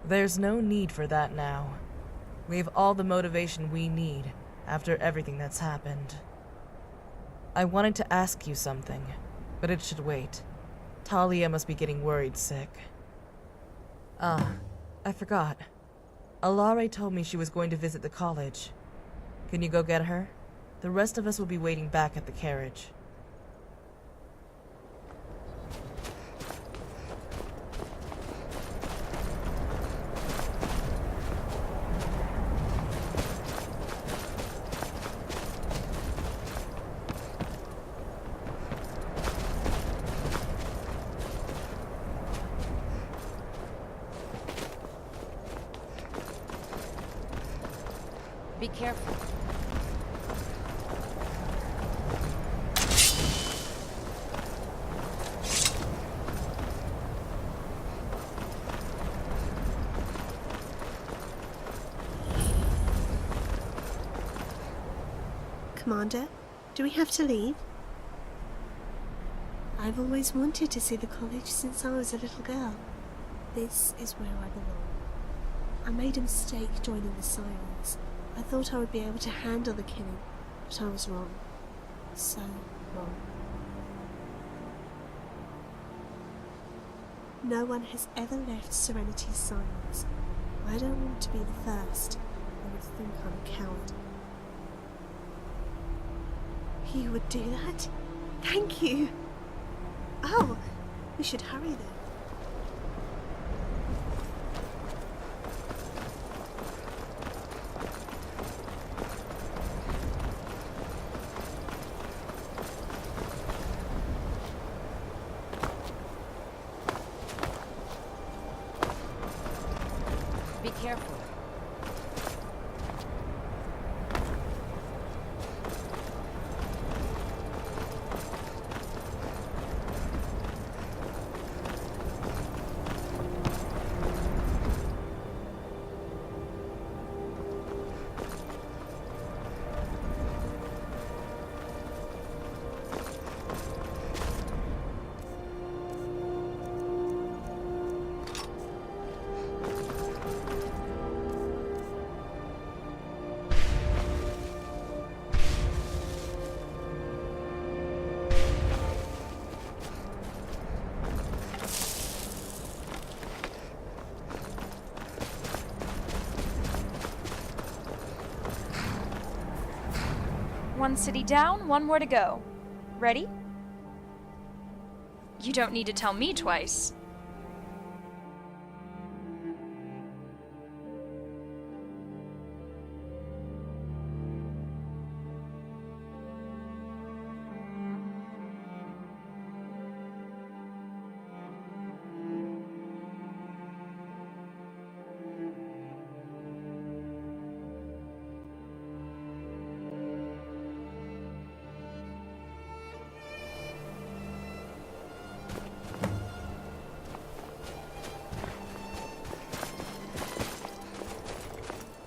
There's no need for that now. We have all the motivation we need after everything that's happened. I wanted to ask you something, but it should wait. Talia must be getting worried sick. Ah, I forgot. Alare told me she was going to visit the college. Can you go get her? The rest of us will be waiting back at the carriage. Be careful. Commander, do we have to leave? I've always wanted to see the college since I was a little girl. This is where I belong. I made a mistake joining the sirens. I thought I would be able to handle the killing, but I was wrong. So wrong. No one has ever left Serenity's sirens. I don't want to be the first. I would think I'm a coward. You would do that? Thank you! Oh, we should hurry then. Be careful. One city down, one more to go. Ready? You don't need to tell me twice.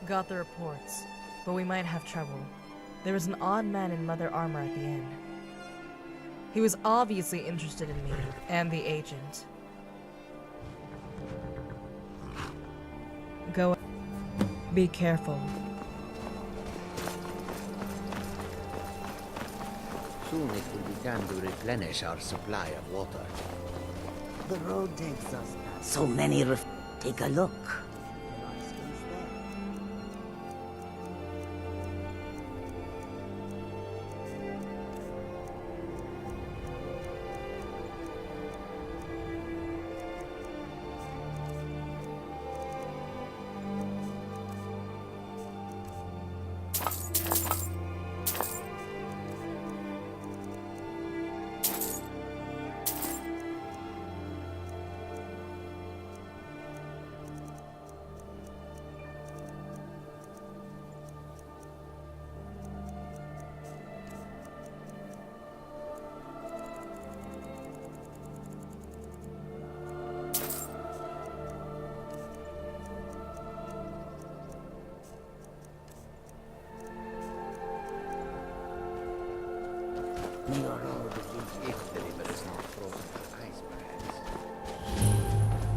Got the reports, but we might have trouble. There was an odd man in leather armor at the inn. He was obviously interested in me and the agent. Go. Be careful. Soon it will be time to replenish our supply of water. The road takes us past so many Take a look.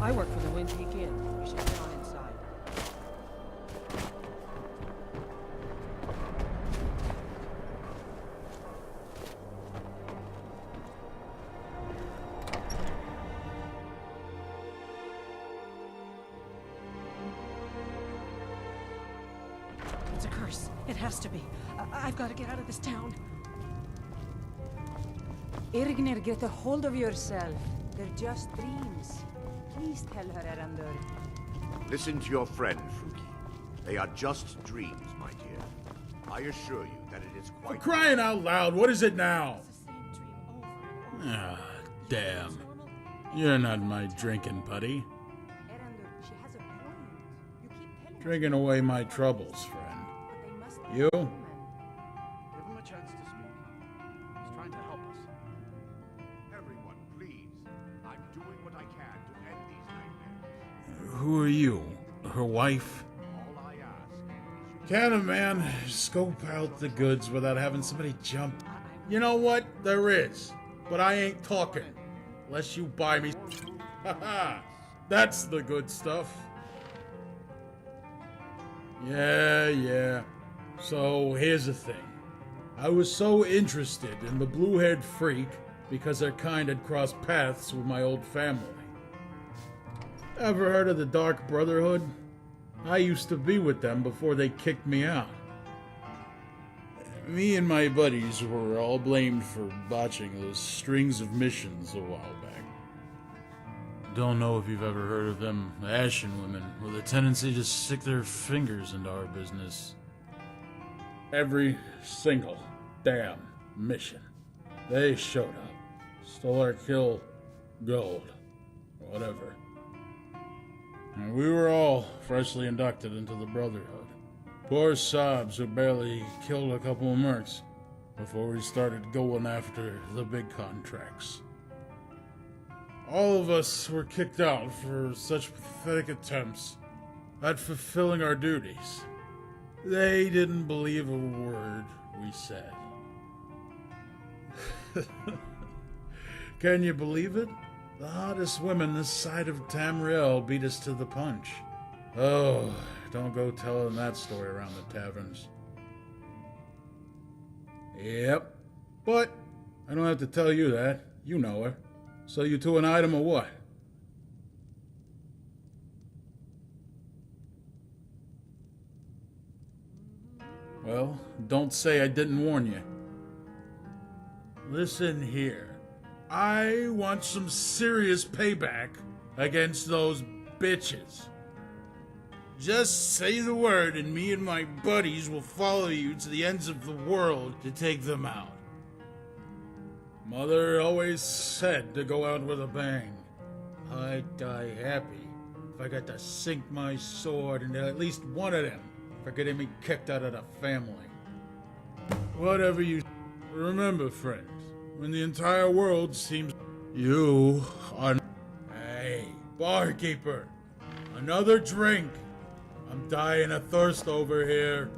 I work for the Wind Peak Inn. You should come on inside. It's a curse. It has to be. I've got to get out of this town. Irgnir, get a hold of yourself. They're just dreams. Please tell her, Erandor. Listen to your friend, Fruki. They are just dreams, my dear. I assure you that it is quite— For crying out loud, what is it now? Ah, damn. You're not my drinking buddy. Drinking away my troubles, friend. You? Give him a chance to speak. He's trying to help us. Everyone, please. I'm doing what I can to end these nightmares. Who are you? Her wife? All I ask is Can a man scope out the goods without having somebody jump? You know what? There is. But I ain't talking. Unless you buy me. Haha. That's the good stuff. Yeah. So, here's the thing. I was so interested in the blue-haired freak because their kind had crossed paths with my old family. Ever heard of the Dark Brotherhood? I used to be with them before they kicked me out. Me and my buddies were all blamed for botching those strings of missions a while back. Don't know if you've ever heard of them Ashen women with a tendency to stick their fingers into our business. Every single damn mission. They showed up. Stole our kill, gold, whatever. And we were all freshly inducted into the Brotherhood. Poor sobs who barely killed a couple of mercs before we started going after the big contracts. All of us were kicked out for such pathetic attempts at fulfilling our duties. They didn't believe a word we said. Can you believe it? The hottest women this side of Tamriel beat us to the punch. Oh, don't go telling that story around the taverns. Yep, but I don't have to tell you that. You know her. So you two an item or what? Well, don't say I didn't warn you. Listen here. I want some serious payback against those bitches. Just say the word and me and my buddies will follow you to the ends of the world to take them out. Mother always said to go out with a bang. I'd die happy if I got to sink my sword into at least one of them for getting me kicked out of the family. Whatever you... Remember, friends, when the entire world seems... You are... Hey, barkeeper, another drink. I'm dying of thirst over here.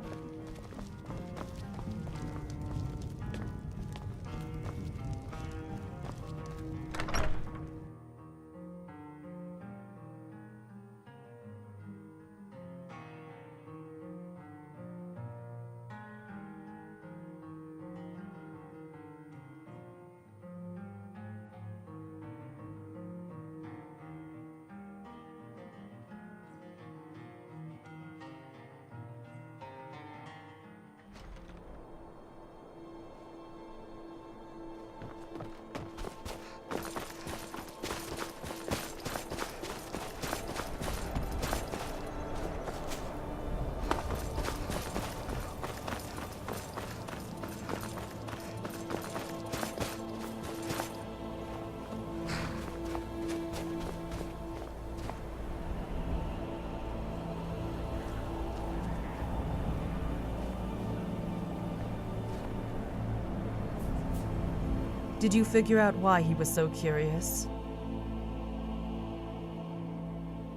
Did you figure out why he was so curious?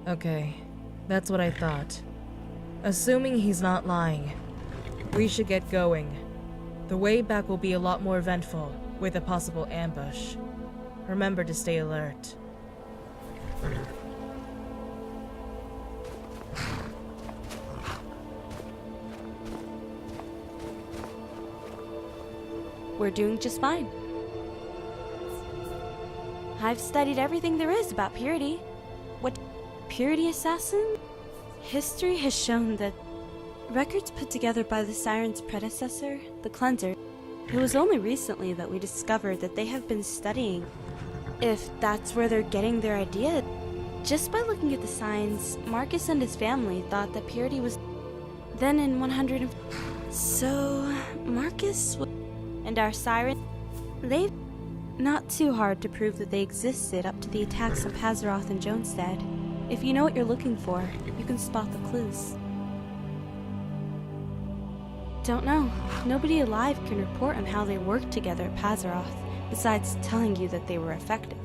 Okay, that's what I thought. Assuming he's not lying, we should get going. The way back will be a lot more eventful, with a possible ambush. Remember to stay alert. We're doing just fine. I've studied everything there is about purity. What purity assassin? History has shown that records put together by the siren's predecessor, the cleanser. It was only recently that we discovered that they have been studying. If that's where they're getting their idea. Just by looking at the signs, Marcus and his family thought that purity was then in 100. So Marcus and our siren, they've not too hard to prove that they existed up to the attacks on Pazaroth and Jonestead. If you know what you're looking for, you can spot the clues. Don't know. Nobody alive can report on how they worked together at Pazaroth, besides telling you that they were effective.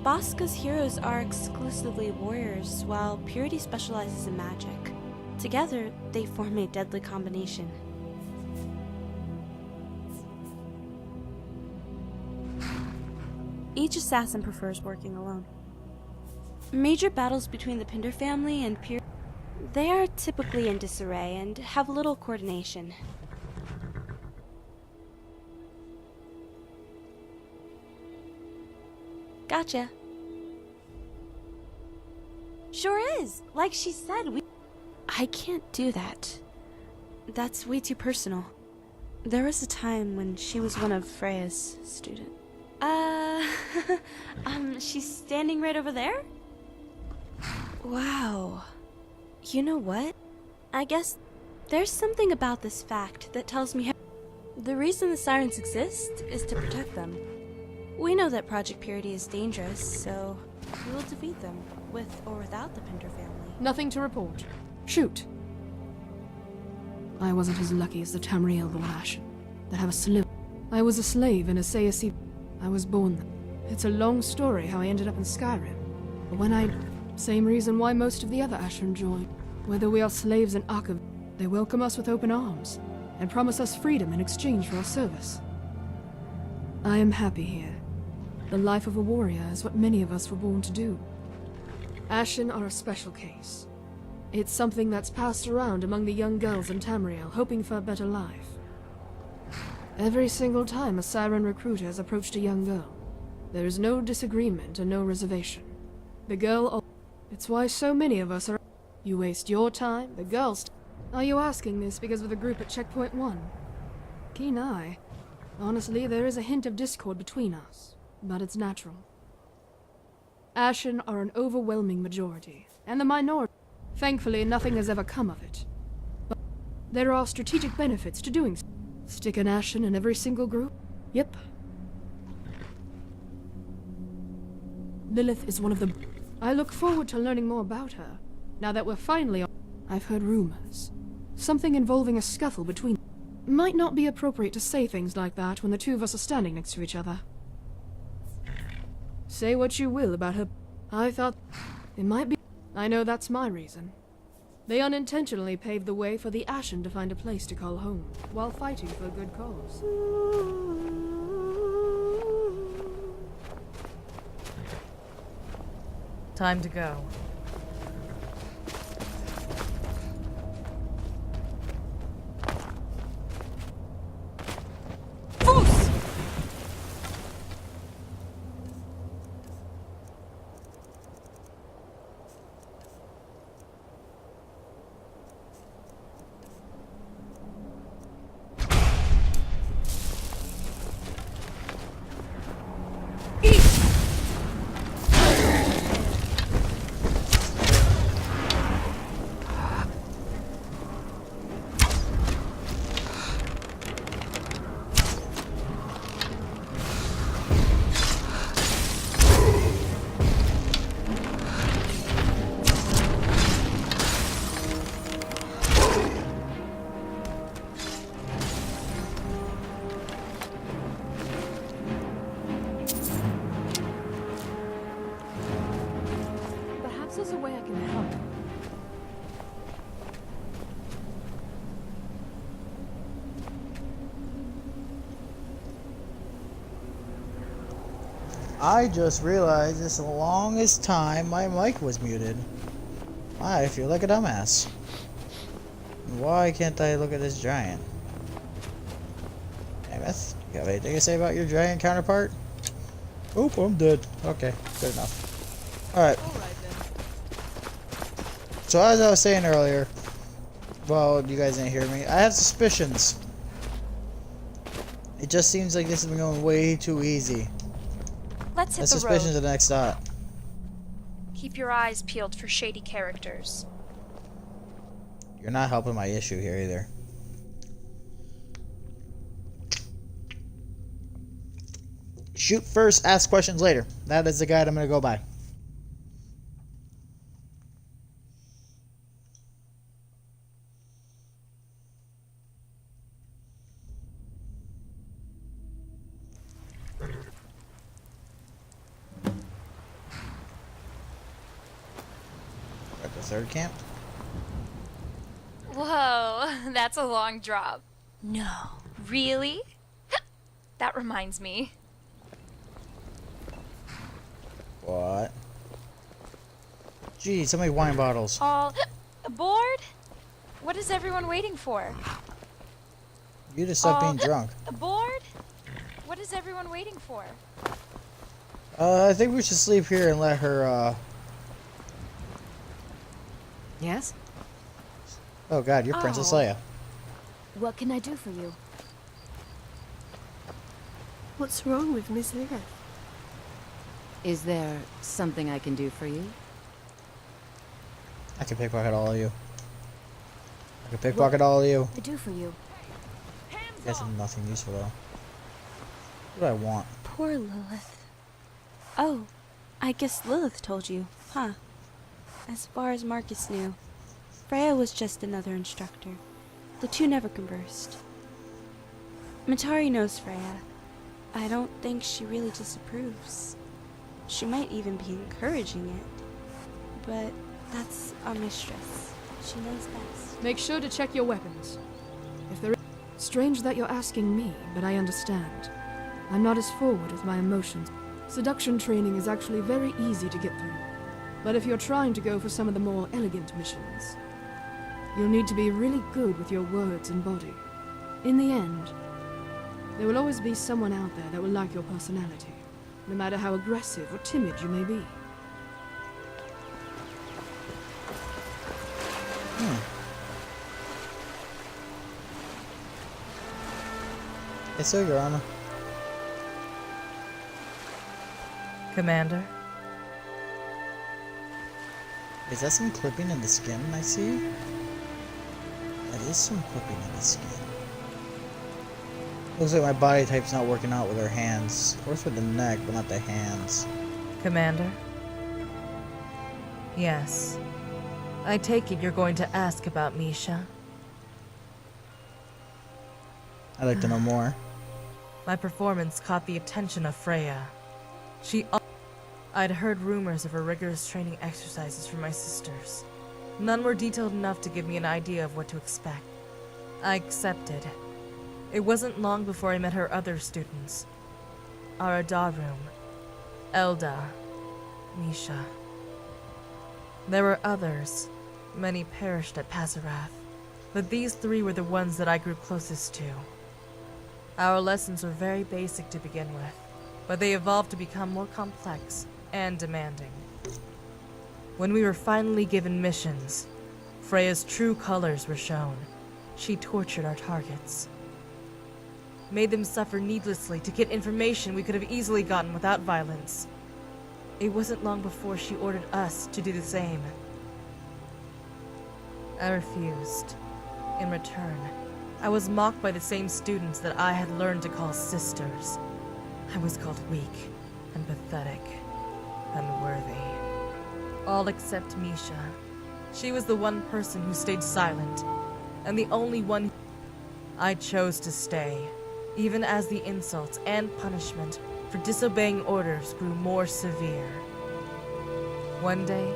Bosca's heroes are exclusively warriors, while Purity specializes in magic. Together, they form a deadly combination. Each assassin prefers working alone. Major battles between the Pinder family and Purity, they are typically in disarray and have little coordination. Gotcha. Sure is. Like she said, I can't do that. That's way too personal. There was a time when she was one of Freya's students. She's standing right over there? Wow. You know what? I guess there's something about this fact that tells me the reason the sirens exist is to protect them. We know that Project Purity is dangerous, so we will defeat them, with or without the Pinder family. Nothing to report. Shoot. I wasn't as lucky as the Tamriel born Ashen, that have a slew. I was a slave in a Sayasi. I was born there. It's a long story how I ended up in Skyrim. But same reason why most of the other Ashen join. Whether we are slaves in Arkham, they welcome us with open arms, and promise us freedom in exchange for our service. I am happy here. The life of a warrior is what many of us were born to do. Ashen are a special case. It's something that's passed around among the young girls in Tamriel, hoping for a better life. Every single time a siren recruiter has approached a young girl, there is no disagreement and no reservation. The girl... It's why so many of us are... You waste your time, the girls... Are you asking this because of the group at Checkpoint 1? Keen eye. Honestly, there is a hint of discord between us, but it's natural. Ashen are an overwhelming majority, and the minority... Thankfully, nothing has ever come of it. But there are strategic benefits to doing so. Stick an Ashen in every single group? Yep. Lilith is one of the... I look forward to learning more about her. Now that we're finally on... I've heard rumors. Something involving a scuffle between... Might not be appropriate to say things like that when the two of us are standing next to each other. Say what you will about her... I thought... It might be... I know that's my reason. They unintentionally paved the way for the Ashen to find a place to call home, while fighting for a good cause. Time to go. There's a way I can help. I just realized this is the longest time my mic was muted. I feel like a dumbass. Why can't I look at this giant? Ameth, you have anything to say about your giant counterpart? Oop, I'm dead. Okay, good enough. Alright. So as I was saying earlier, well, you guys didn't hear me, I have suspicions. It just seems like this has been going way too easy. Let's hit the suspicions road. of the next stop. Keep your eyes peeled for shady characters. You're not helping my issue here either. Shoot first, ask questions later. That is the guide I'm going to go by. third camp? Whoa, that's a long drop. No. Really? That reminds me. What? Geez, so many wine bottles. All aboard? What is everyone waiting for? You just stop being drunk. Aboard? What is everyone waiting for? I think we should sleep here and let her, Yes? Oh god, you're Princess Leia. What can I do for you? What's wrong with Miss Lilith? Is there something I can do for you? I can pickpocket all of you. I can pickpocket all of you. I do for you. That's nothing useful though. What do I want? Poor Lilith. Oh, I guess Lilith told you, huh? As far as Marcus knew, Freya was just another instructor. The two never conversed. Matari knows Freya. I don't think she really disapproves. She might even be encouraging it. But that's our mistress. She knows best. Make sure to check your weapons. If there is... Strange that you're asking me, but I understand. I'm not as forward with my emotions. Seduction training is actually very easy to get through. But if you're trying to go for some of the more elegant missions, you'll need to be really good with your words and body. In the end, there will always be someone out there that will like your personality, no matter how aggressive or timid you may be. Yes, sir, Your Honor. Commander? Is that some clipping in the skin I see? That is some clipping in the skin. Looks like my body type's not working out with her hands. Of course with the neck, but not the hands. Commander? Yes. I take it you're going to ask about Misha. I'd like to know more. My performance caught the attention of Freya. I'd heard rumors of her rigorous training exercises from my sisters. None were detailed enough to give me an idea of what to expect. I accepted. It wasn't long before I met her other students. Aradarum, Elda, Misha. There were others. Many perished at Pasarath. But these three were the ones that I grew closest to. Our lessons were very basic to begin with, but they evolved to become more complex and demanding. When we were finally given missions, Freya's true colors were shown. She tortured our targets, made them suffer needlessly to get information we could have easily gotten without violence. It wasn't long before she ordered us to do the same. I refused. In return, I was mocked by the same students that I had learned to call sisters. I was called weak and pathetic, unworthy. All except Misha. She was the one person who stayed silent, and the only one I chose to stay, even as the insults and punishment for disobeying orders grew more severe. One day,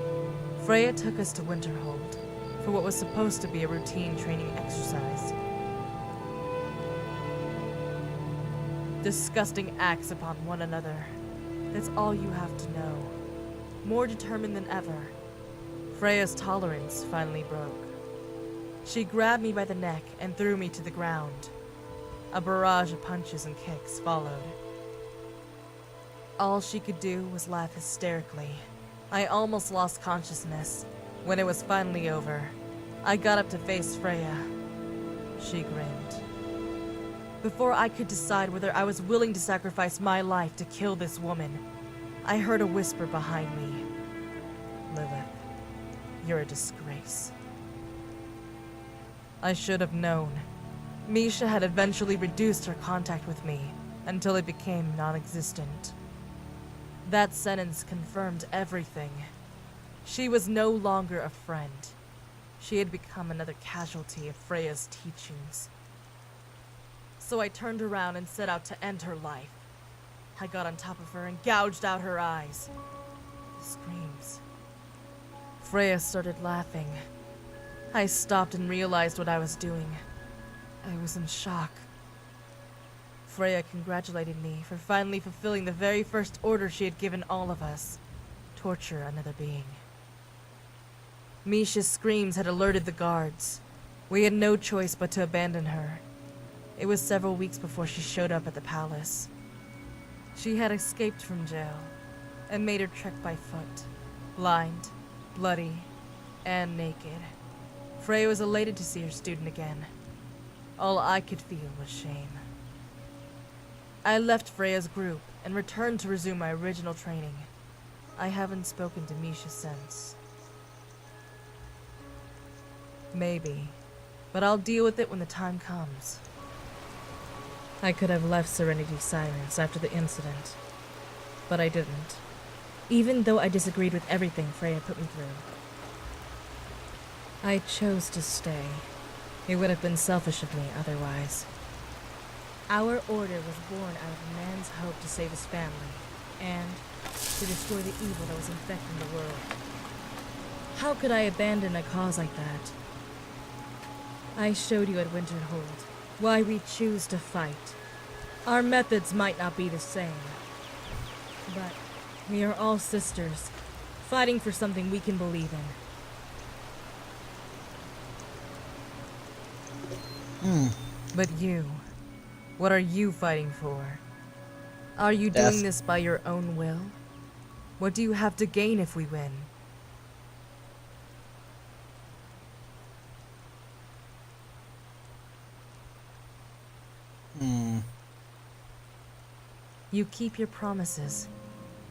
Freya took us to Winterhold for what was supposed to be a routine training exercise. Disgusting acts upon one another. That's all you have to know. More determined than ever, Freya's tolerance finally broke. She grabbed me by the neck and threw me to the ground. A barrage of punches and kicks followed. All she could do was laugh hysterically. I almost lost consciousness. When it was finally over, I got up to face Freya. She grinned. Before I could decide whether I was willing to sacrifice my life to kill this woman, I heard a whisper behind me. Lilith, you're a disgrace. I should have known. Misha had eventually reduced her contact with me until it became non-existent. That sentence confirmed everything. She was no longer a friend. She had become another casualty of Freya's teachings. So I turned around and set out to end her life. I got on top of her and gouged out her eyes. The screams. Freya started laughing. I stopped and realized what I was doing. I was in shock. Freya congratulated me for finally fulfilling the very first order she had given all of us: torture another being. Misha's screams had alerted the guards. We had no choice but to abandon her. It was several weeks before she showed up at the palace. She had escaped from jail and made her trek by foot, blind, bloody, and naked. Freya was elated to see her student again. All I could feel was shame. I left Freya's group and returned to resume my original training. I haven't spoken to Misha since. Maybe, but I'll deal with it when the time comes. I could have left Serenity Sirens after the incident, but I didn't, even though I disagreed with everything Freya put me through. I chose to stay. It would have been selfish of me otherwise. Our order was born out of a man's hope to save his family, and to destroy the evil that was infecting the world. How could I abandon a cause like that? I showed you at Winterhold why we choose to fight. Our methods might not be the same, but we are all sisters, fighting for something we can believe in. But you, what are you fighting for? Are you doing this by your own will? What do you have to gain if we win? You keep your promises,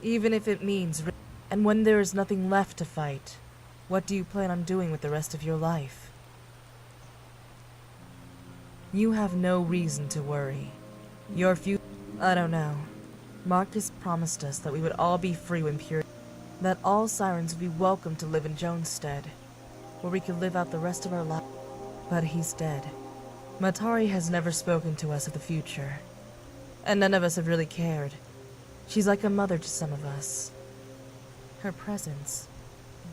even if it means and when there is nothing left to fight, what do you plan on doing with the rest of your life? You have no reason to worry. Your future... I don't know. Marcus promised us that we would all be free when pure... that all sirens would be welcome to live in Joanstead, where we could live out the rest of our lives. But he's dead. Matari has never spoken to us of the future, and none of us have really cared. She's like a mother to some of us. Her presence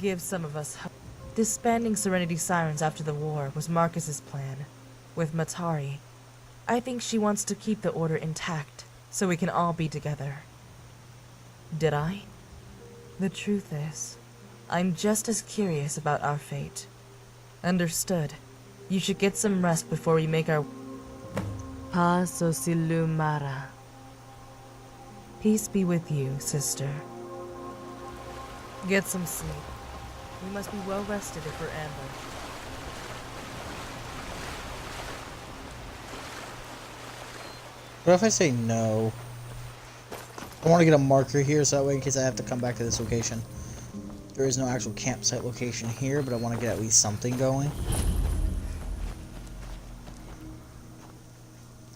gives some of us hope. Disbanding Serenity Sirens after the war was Marcus's plan. With Matari, I think she wants to keep the order intact so we can all be together. Did I? The truth is, I'm just as curious about our fate. Understood. You should get some rest before we make our... Pa Sosilumara. Peace be with you, sister. Get some sleep. We must be well rested if we're ambushed. What if I say no? I want to get a marker here so that way in case I have to come back to this location. There is no actual campsite location here, but I want to get at least something going.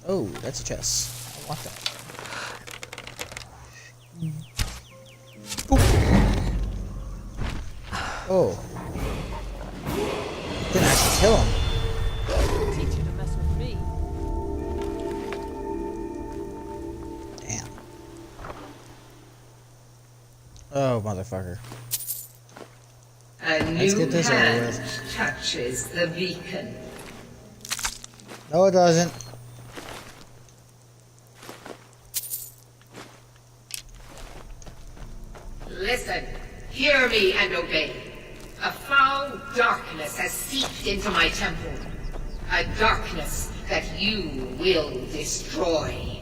Oh, that's a chest. I want that. Oh. Didn't actually kill him. Teach you to mess with me. Damn. Oh, motherfucker. Let's get this over with. Touches the beacon. No, it doesn't. Listen, hear me and obey. A foul darkness has seeped into my temple. A darkness that you will destroy.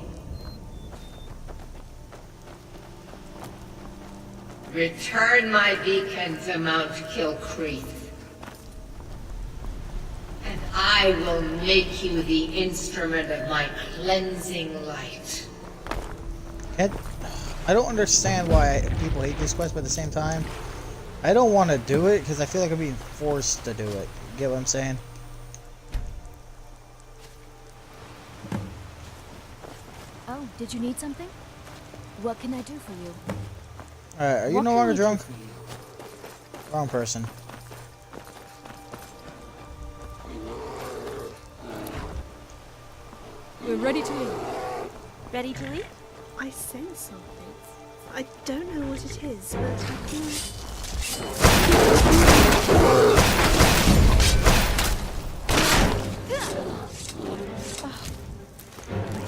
Return my beacon to Mount Kilcreath, and I will make you the instrument of my cleansing light. I don't understand why people hate this quest, but at the same time, I don't want to do it because I feel like I'm being forced to do it. Get what I'm saying? Oh, did you need something? What can I do for you? Alright, are you no longer drunk? Wrong person. We're ready to leave. Ready to leave? I sense something. I don't know what it is, but I can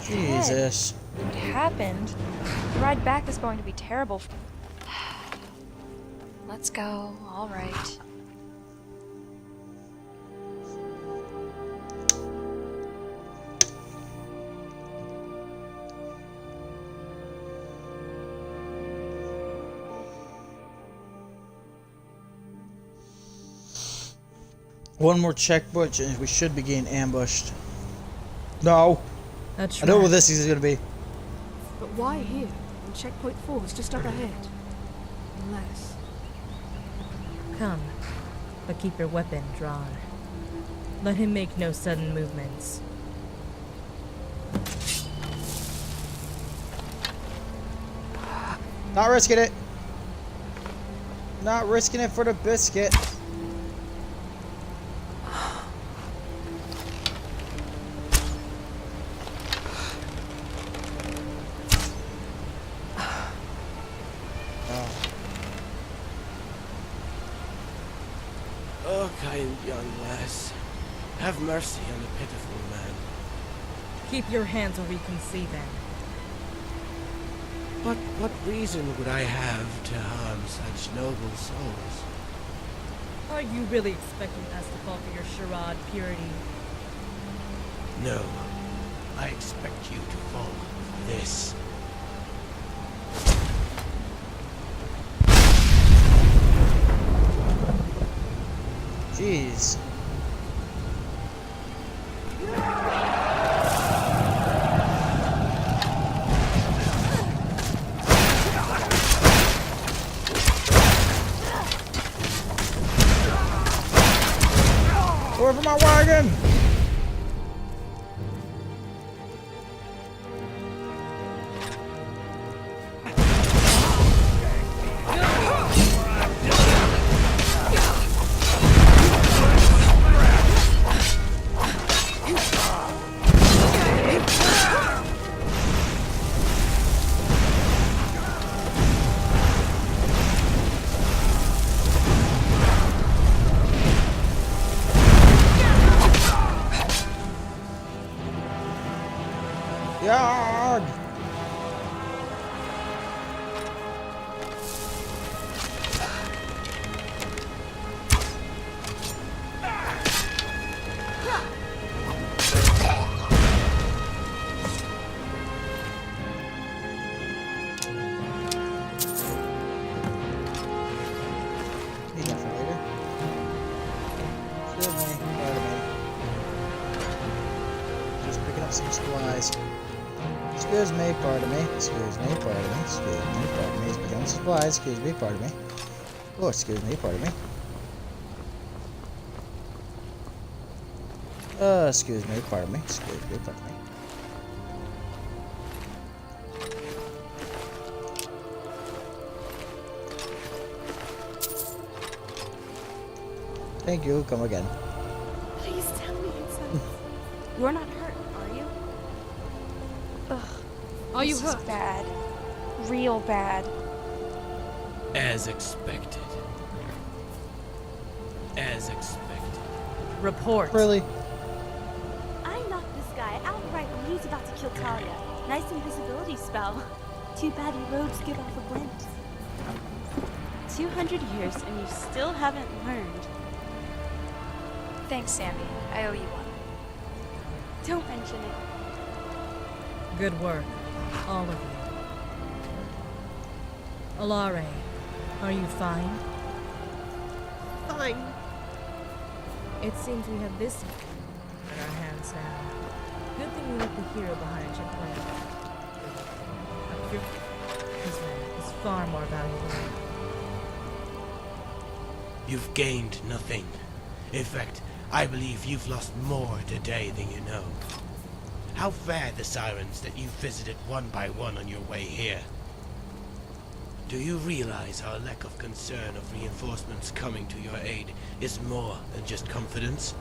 Jesus. What happened? The ride back is going to be terrible. Let's go. All right. One more checkpoint and we should be getting ambushed. No. That's I know right. what this is going to be. But why here, when checkpoint 4 is just up ahead? Unless... Come, but keep your weapon drawn. Let him make no sudden movements. Not risking it. Not risking it for the biscuit. Oh, kind young lass, have mercy on the pitiful man. Keep your hands where we can see them. But what reason would I have to harm such noble souls? Are you really expecting us to fall for your charade, Purity? No, I expect you to fall for this. Jeez. Over my wagon! Yarg! Need that for later. Excuse me, pardon me. Just picking up some supplies. Excuse me, pardon me. Excuse me, pardon me. Excuse me, pardon me. He's picking up supplies. Excuse me, pardon me. Oh, excuse me, pardon me. Excuse me, pardon me. Excuse me, pardon me. Thank you. Come again. Please tell me it's okay. You're not hurt, are you? Ugh. Are you This is hurt? bad. Real bad. As expected. As expected. Report. Really? I knocked this guy outright when he was about to kill Talia. Nice invisibility spell. Too bad you rogues give off a glint. 200 years and you still haven't learned. Thanks, Sammy. I owe you one. Don't mention it. Good work, all of you. Alare, are you fine? Fine. It seems we have this in our hands now. Good thing we left the hero behind at checkpoint. A pure prisoner is far more valuable. You've gained nothing. In fact, I believe you've lost more today than you know. How fared the sirens that you visited one by one on your way here? Do you realize our lack of concern of reinforcements coming to your aid is more than just confidence?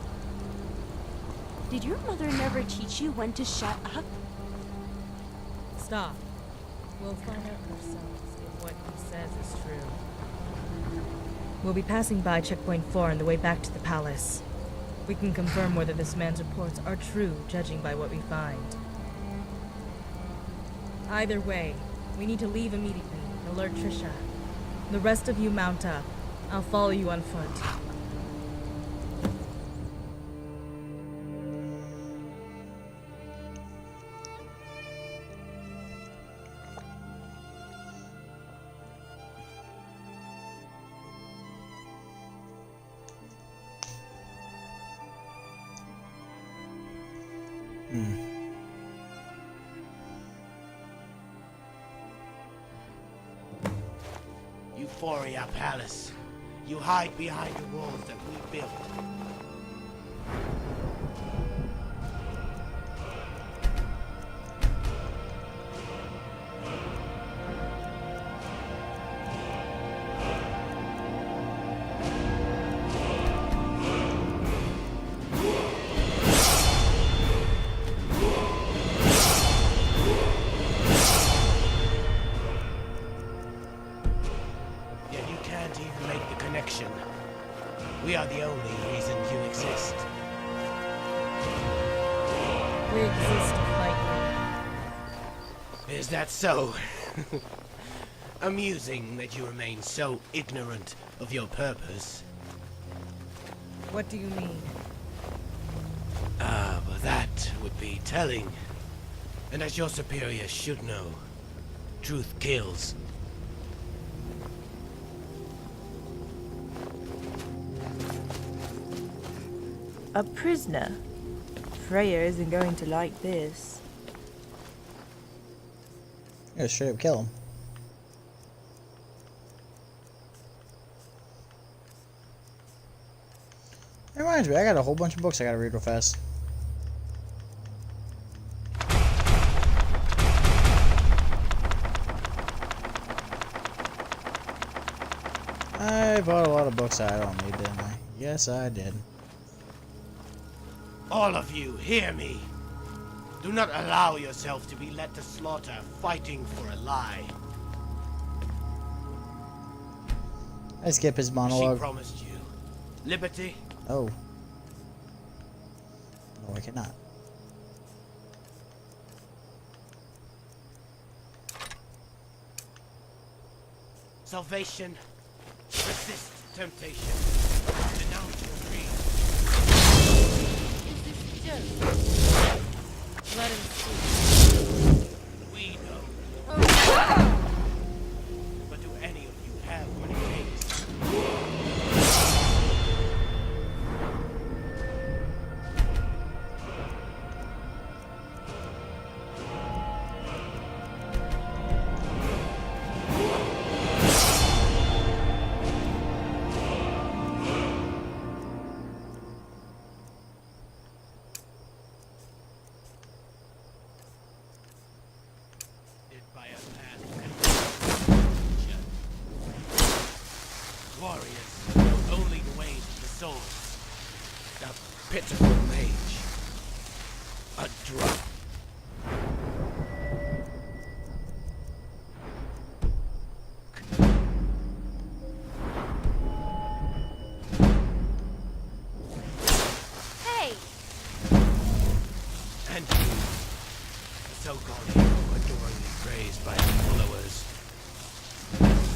Did your mother never teach you when to shut up? Stop. We'll find out ourselves if what he says is true. We'll be passing by Checkpoint 4 on the way back to the palace. We can confirm whether this man's reports are true, judging by what we find. Either way, we need to leave immediately. Alert Trisha. The rest of you mount up. I'll follow you on foot. Euphoria Palace. You hide behind the walls that we built. We are the only reason you exist. We exist to fight you. Is that so? Amusing that you remain so ignorant of your purpose. What do you mean? Well, that would be telling. And as your superior should know, truth kills. A prisoner? Freya isn't going to like this. Yeah, straight up kill him. It reminds me, I got a whole bunch of books I gotta read real fast. I bought a lot of books I don't need, didn't I? Yes, I did. All of you, hear me. Do not allow yourself to be led to slaughter fighting for a lie. I skip his monologue. She promised you liberty. Oh. No, I cannot. Salvation. Resist temptation. Denounce your dreams. Let him speak. We know. But do any of you have what it takes? Warriors know only the ways of the sword. The pitiful mage. A drop. Hey! And you, the so-called hero adorably praised by his followers,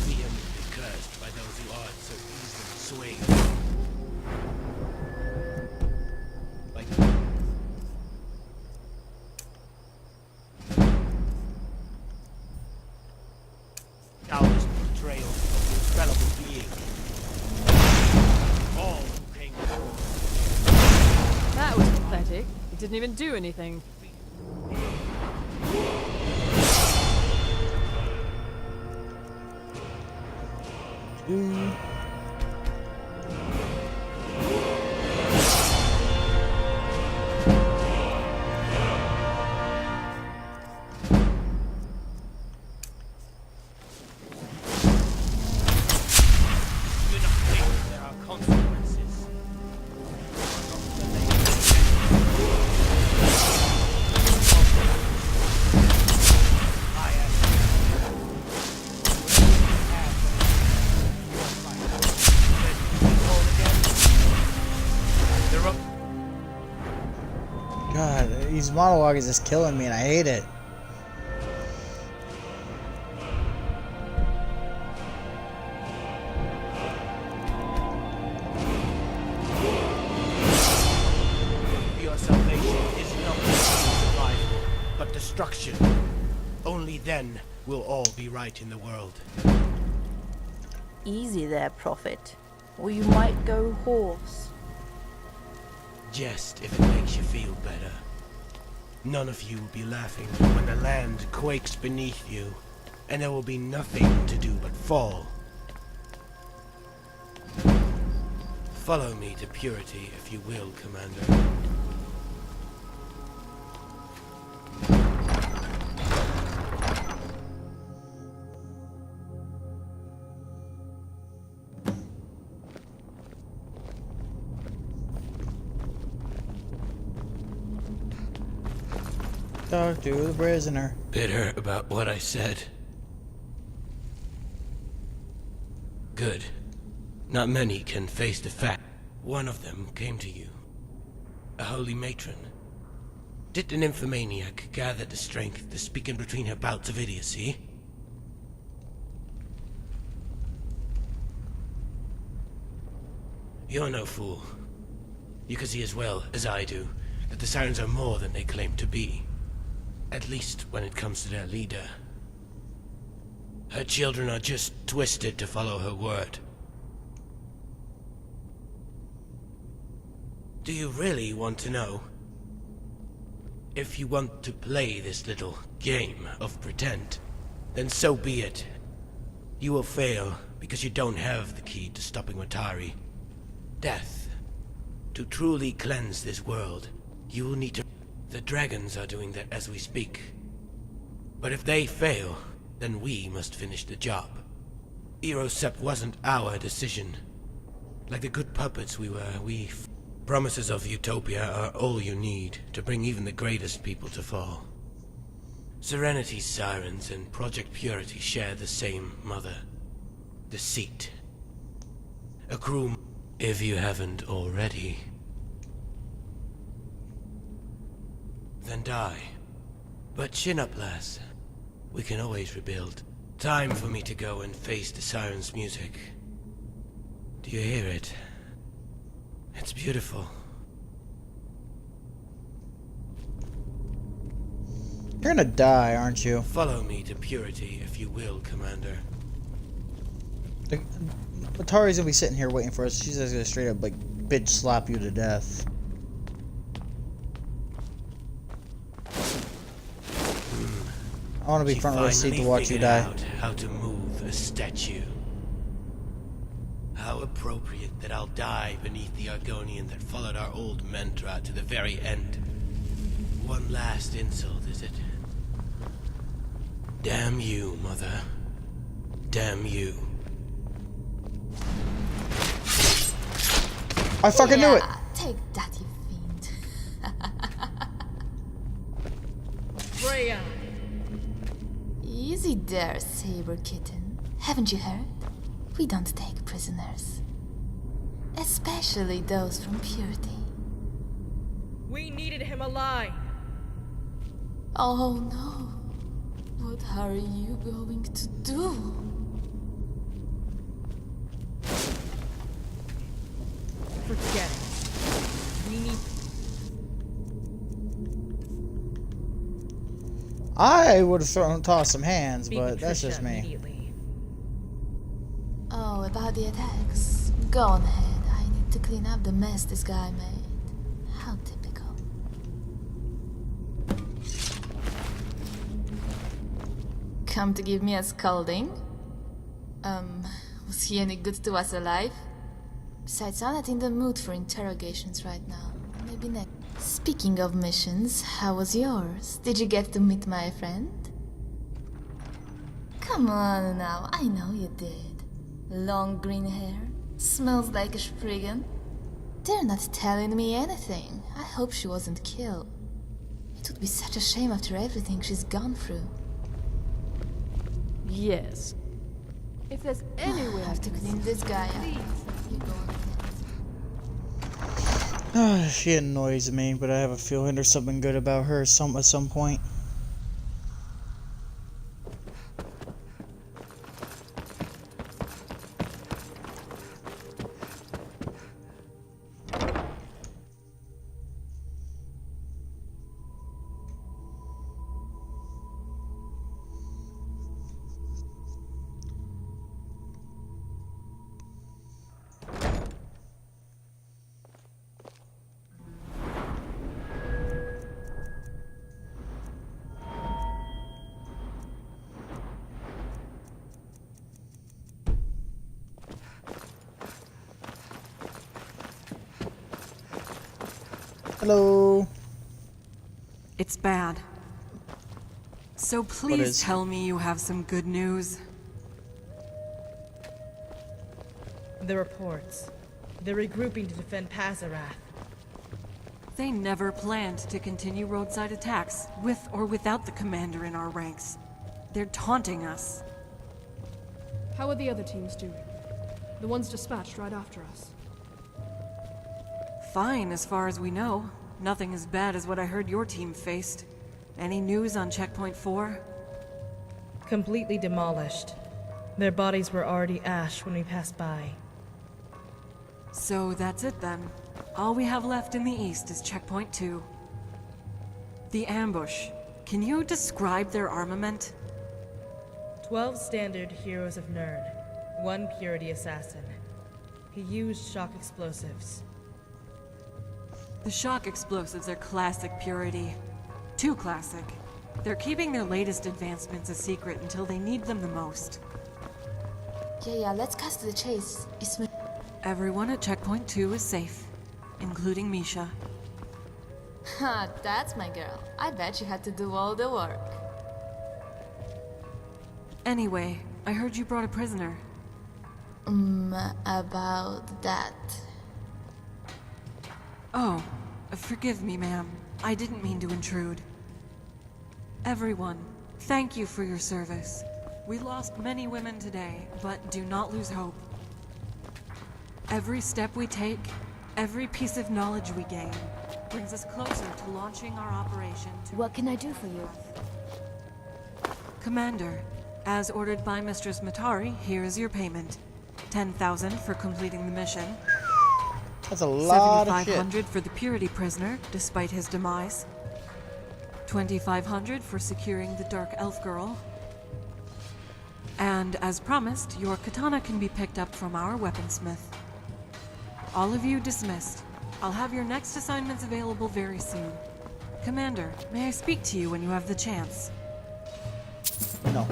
vehemently cursed by those who aren't so easily swayed. Like countless portrayals of the infallible being. All who came before. That was pathetic. It didn't even do anything. Do not think there are consequences. I am. His monologue is just killing me and I hate it. Your salvation is not survival, but destruction. Only then will all be right in the world. Easy there, Prophet. Or you might go hoarse. Just if it makes you feel better. None of you will be laughing when the land quakes beneath you, and there will be nothing to do but fall. Follow me to purity, if you will, Commander. Talk to the prisoner. Bitter about what I said. Good. Not many can face the fact. One of them came to you. A holy matron. Did an nymphomaniac gather the strength to speak in between her bouts of idiocy? You're no fool. You can see as well as I do that the sirens are more than they claim to be. At least when it comes to their leader. Her children are just twisted to follow her word. Do you really want to know? If you want to play this little game of pretend, then so be it. You will fail because you don't have the key to stopping Watari. Death. To truly cleanse this world, you will need to... The dragons are doing that as we speak. But if they fail, then we must finish the job. Erosep wasn't our decision. Like the good puppets we were, promises of utopia are all you need to bring even the greatest people to fall. Serenity's sirens and Project Purity share the same mother. Deceit. A cruel... if you haven't already. Then die. But chin up, lass. We can always rebuild. Time for me to go and face the siren's music. Do you hear it? It's beautiful. You're gonna die, aren't you? Follow me to purity, if you will, Commander. Atari's gonna be sitting here waiting for us. She's just gonna straight up, like, bitch slap you to death. I want to be front row seat to watch you die. Out how to move a statue. How appropriate that I'll die beneath the Argonian that followed our old mantra to the very end. One last insult, is it? Damn you, Mother. Damn you. I fucking knew it! Take that, you fiend. Freya! Easy there, saber kitten. Haven't you heard? We don't take prisoners. Especially those from Purity. We needed him alive! Oh no. What are you going to do? Forget it. We need... I would have tossed some hands, but that's just me. Oh, about the attacks. Go on ahead. I need to clean up the mess this guy made. How typical. Come to give me a scolding? Was he any good to us alive? Besides, I'm not in the mood for interrogations right now. Maybe next. Speaking of missions, how was yours? Did you get to meet my friend? Come on now, I know you did. Long green hair, smells like a spriggan. They're not telling me anything. I hope she wasn't killed. It would be such a shame after everything she's gone through. Yes. If there's any way I have to clean this guy up. You go on She annoys me, but I have a feeling there's something good about her at some point. Hello. It's bad. So please tell me you have some good news. The reports. They're regrouping to defend Pazarath. They never planned to continue roadside attacks, with or without the commander in our ranks. They're taunting us. How are the other teams doing? The ones dispatched right after us. Fine, as far as we know. Nothing as bad as what I heard your team faced. Any news on Checkpoint 4? Completely demolished. Their bodies were already ash when we passed by. So that's it then. All we have left in the east is Checkpoint 2. The ambush. Can you describe their armament? 12 standard heroes of Nerd. 1 purity assassin. He used shock explosives. The shock explosives are classic purity. Too classic. They're keeping their latest advancements a secret until they need them the most. Yeah, let's cut to the chase. Everyone at Checkpoint 2 is safe, including Misha. Ha, that's my girl. I bet you had to do all the work. Anyway, I heard you brought a prisoner. About that. Oh, forgive me, ma'am. I didn't mean to intrude. Everyone, thank you for your service. We lost many women today, but do not lose hope. Every step we take, every piece of knowledge we gain, brings us closer to launching our operation. What can I do for you? Commander, as ordered by Mistress Matari, here is your payment. 10,000 for completing the mission. That's a lot of shit. 7,500 for the purity prisoner, despite his demise. 2,500 for securing the Dark Elf Girl. And as promised, your katana can be picked up from our weaponsmith. All of you dismissed. I'll have your next assignments available very soon. Commander, may I speak to you when you have the chance? No.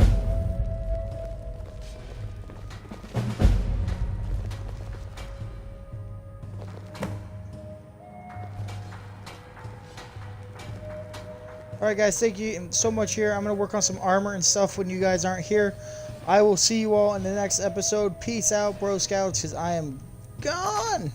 Alright guys, thank you so much here. I'm going to work on some armor and stuff when you guys aren't here. I will see you all in the next episode. Peace out, bro scouts, because I am gone.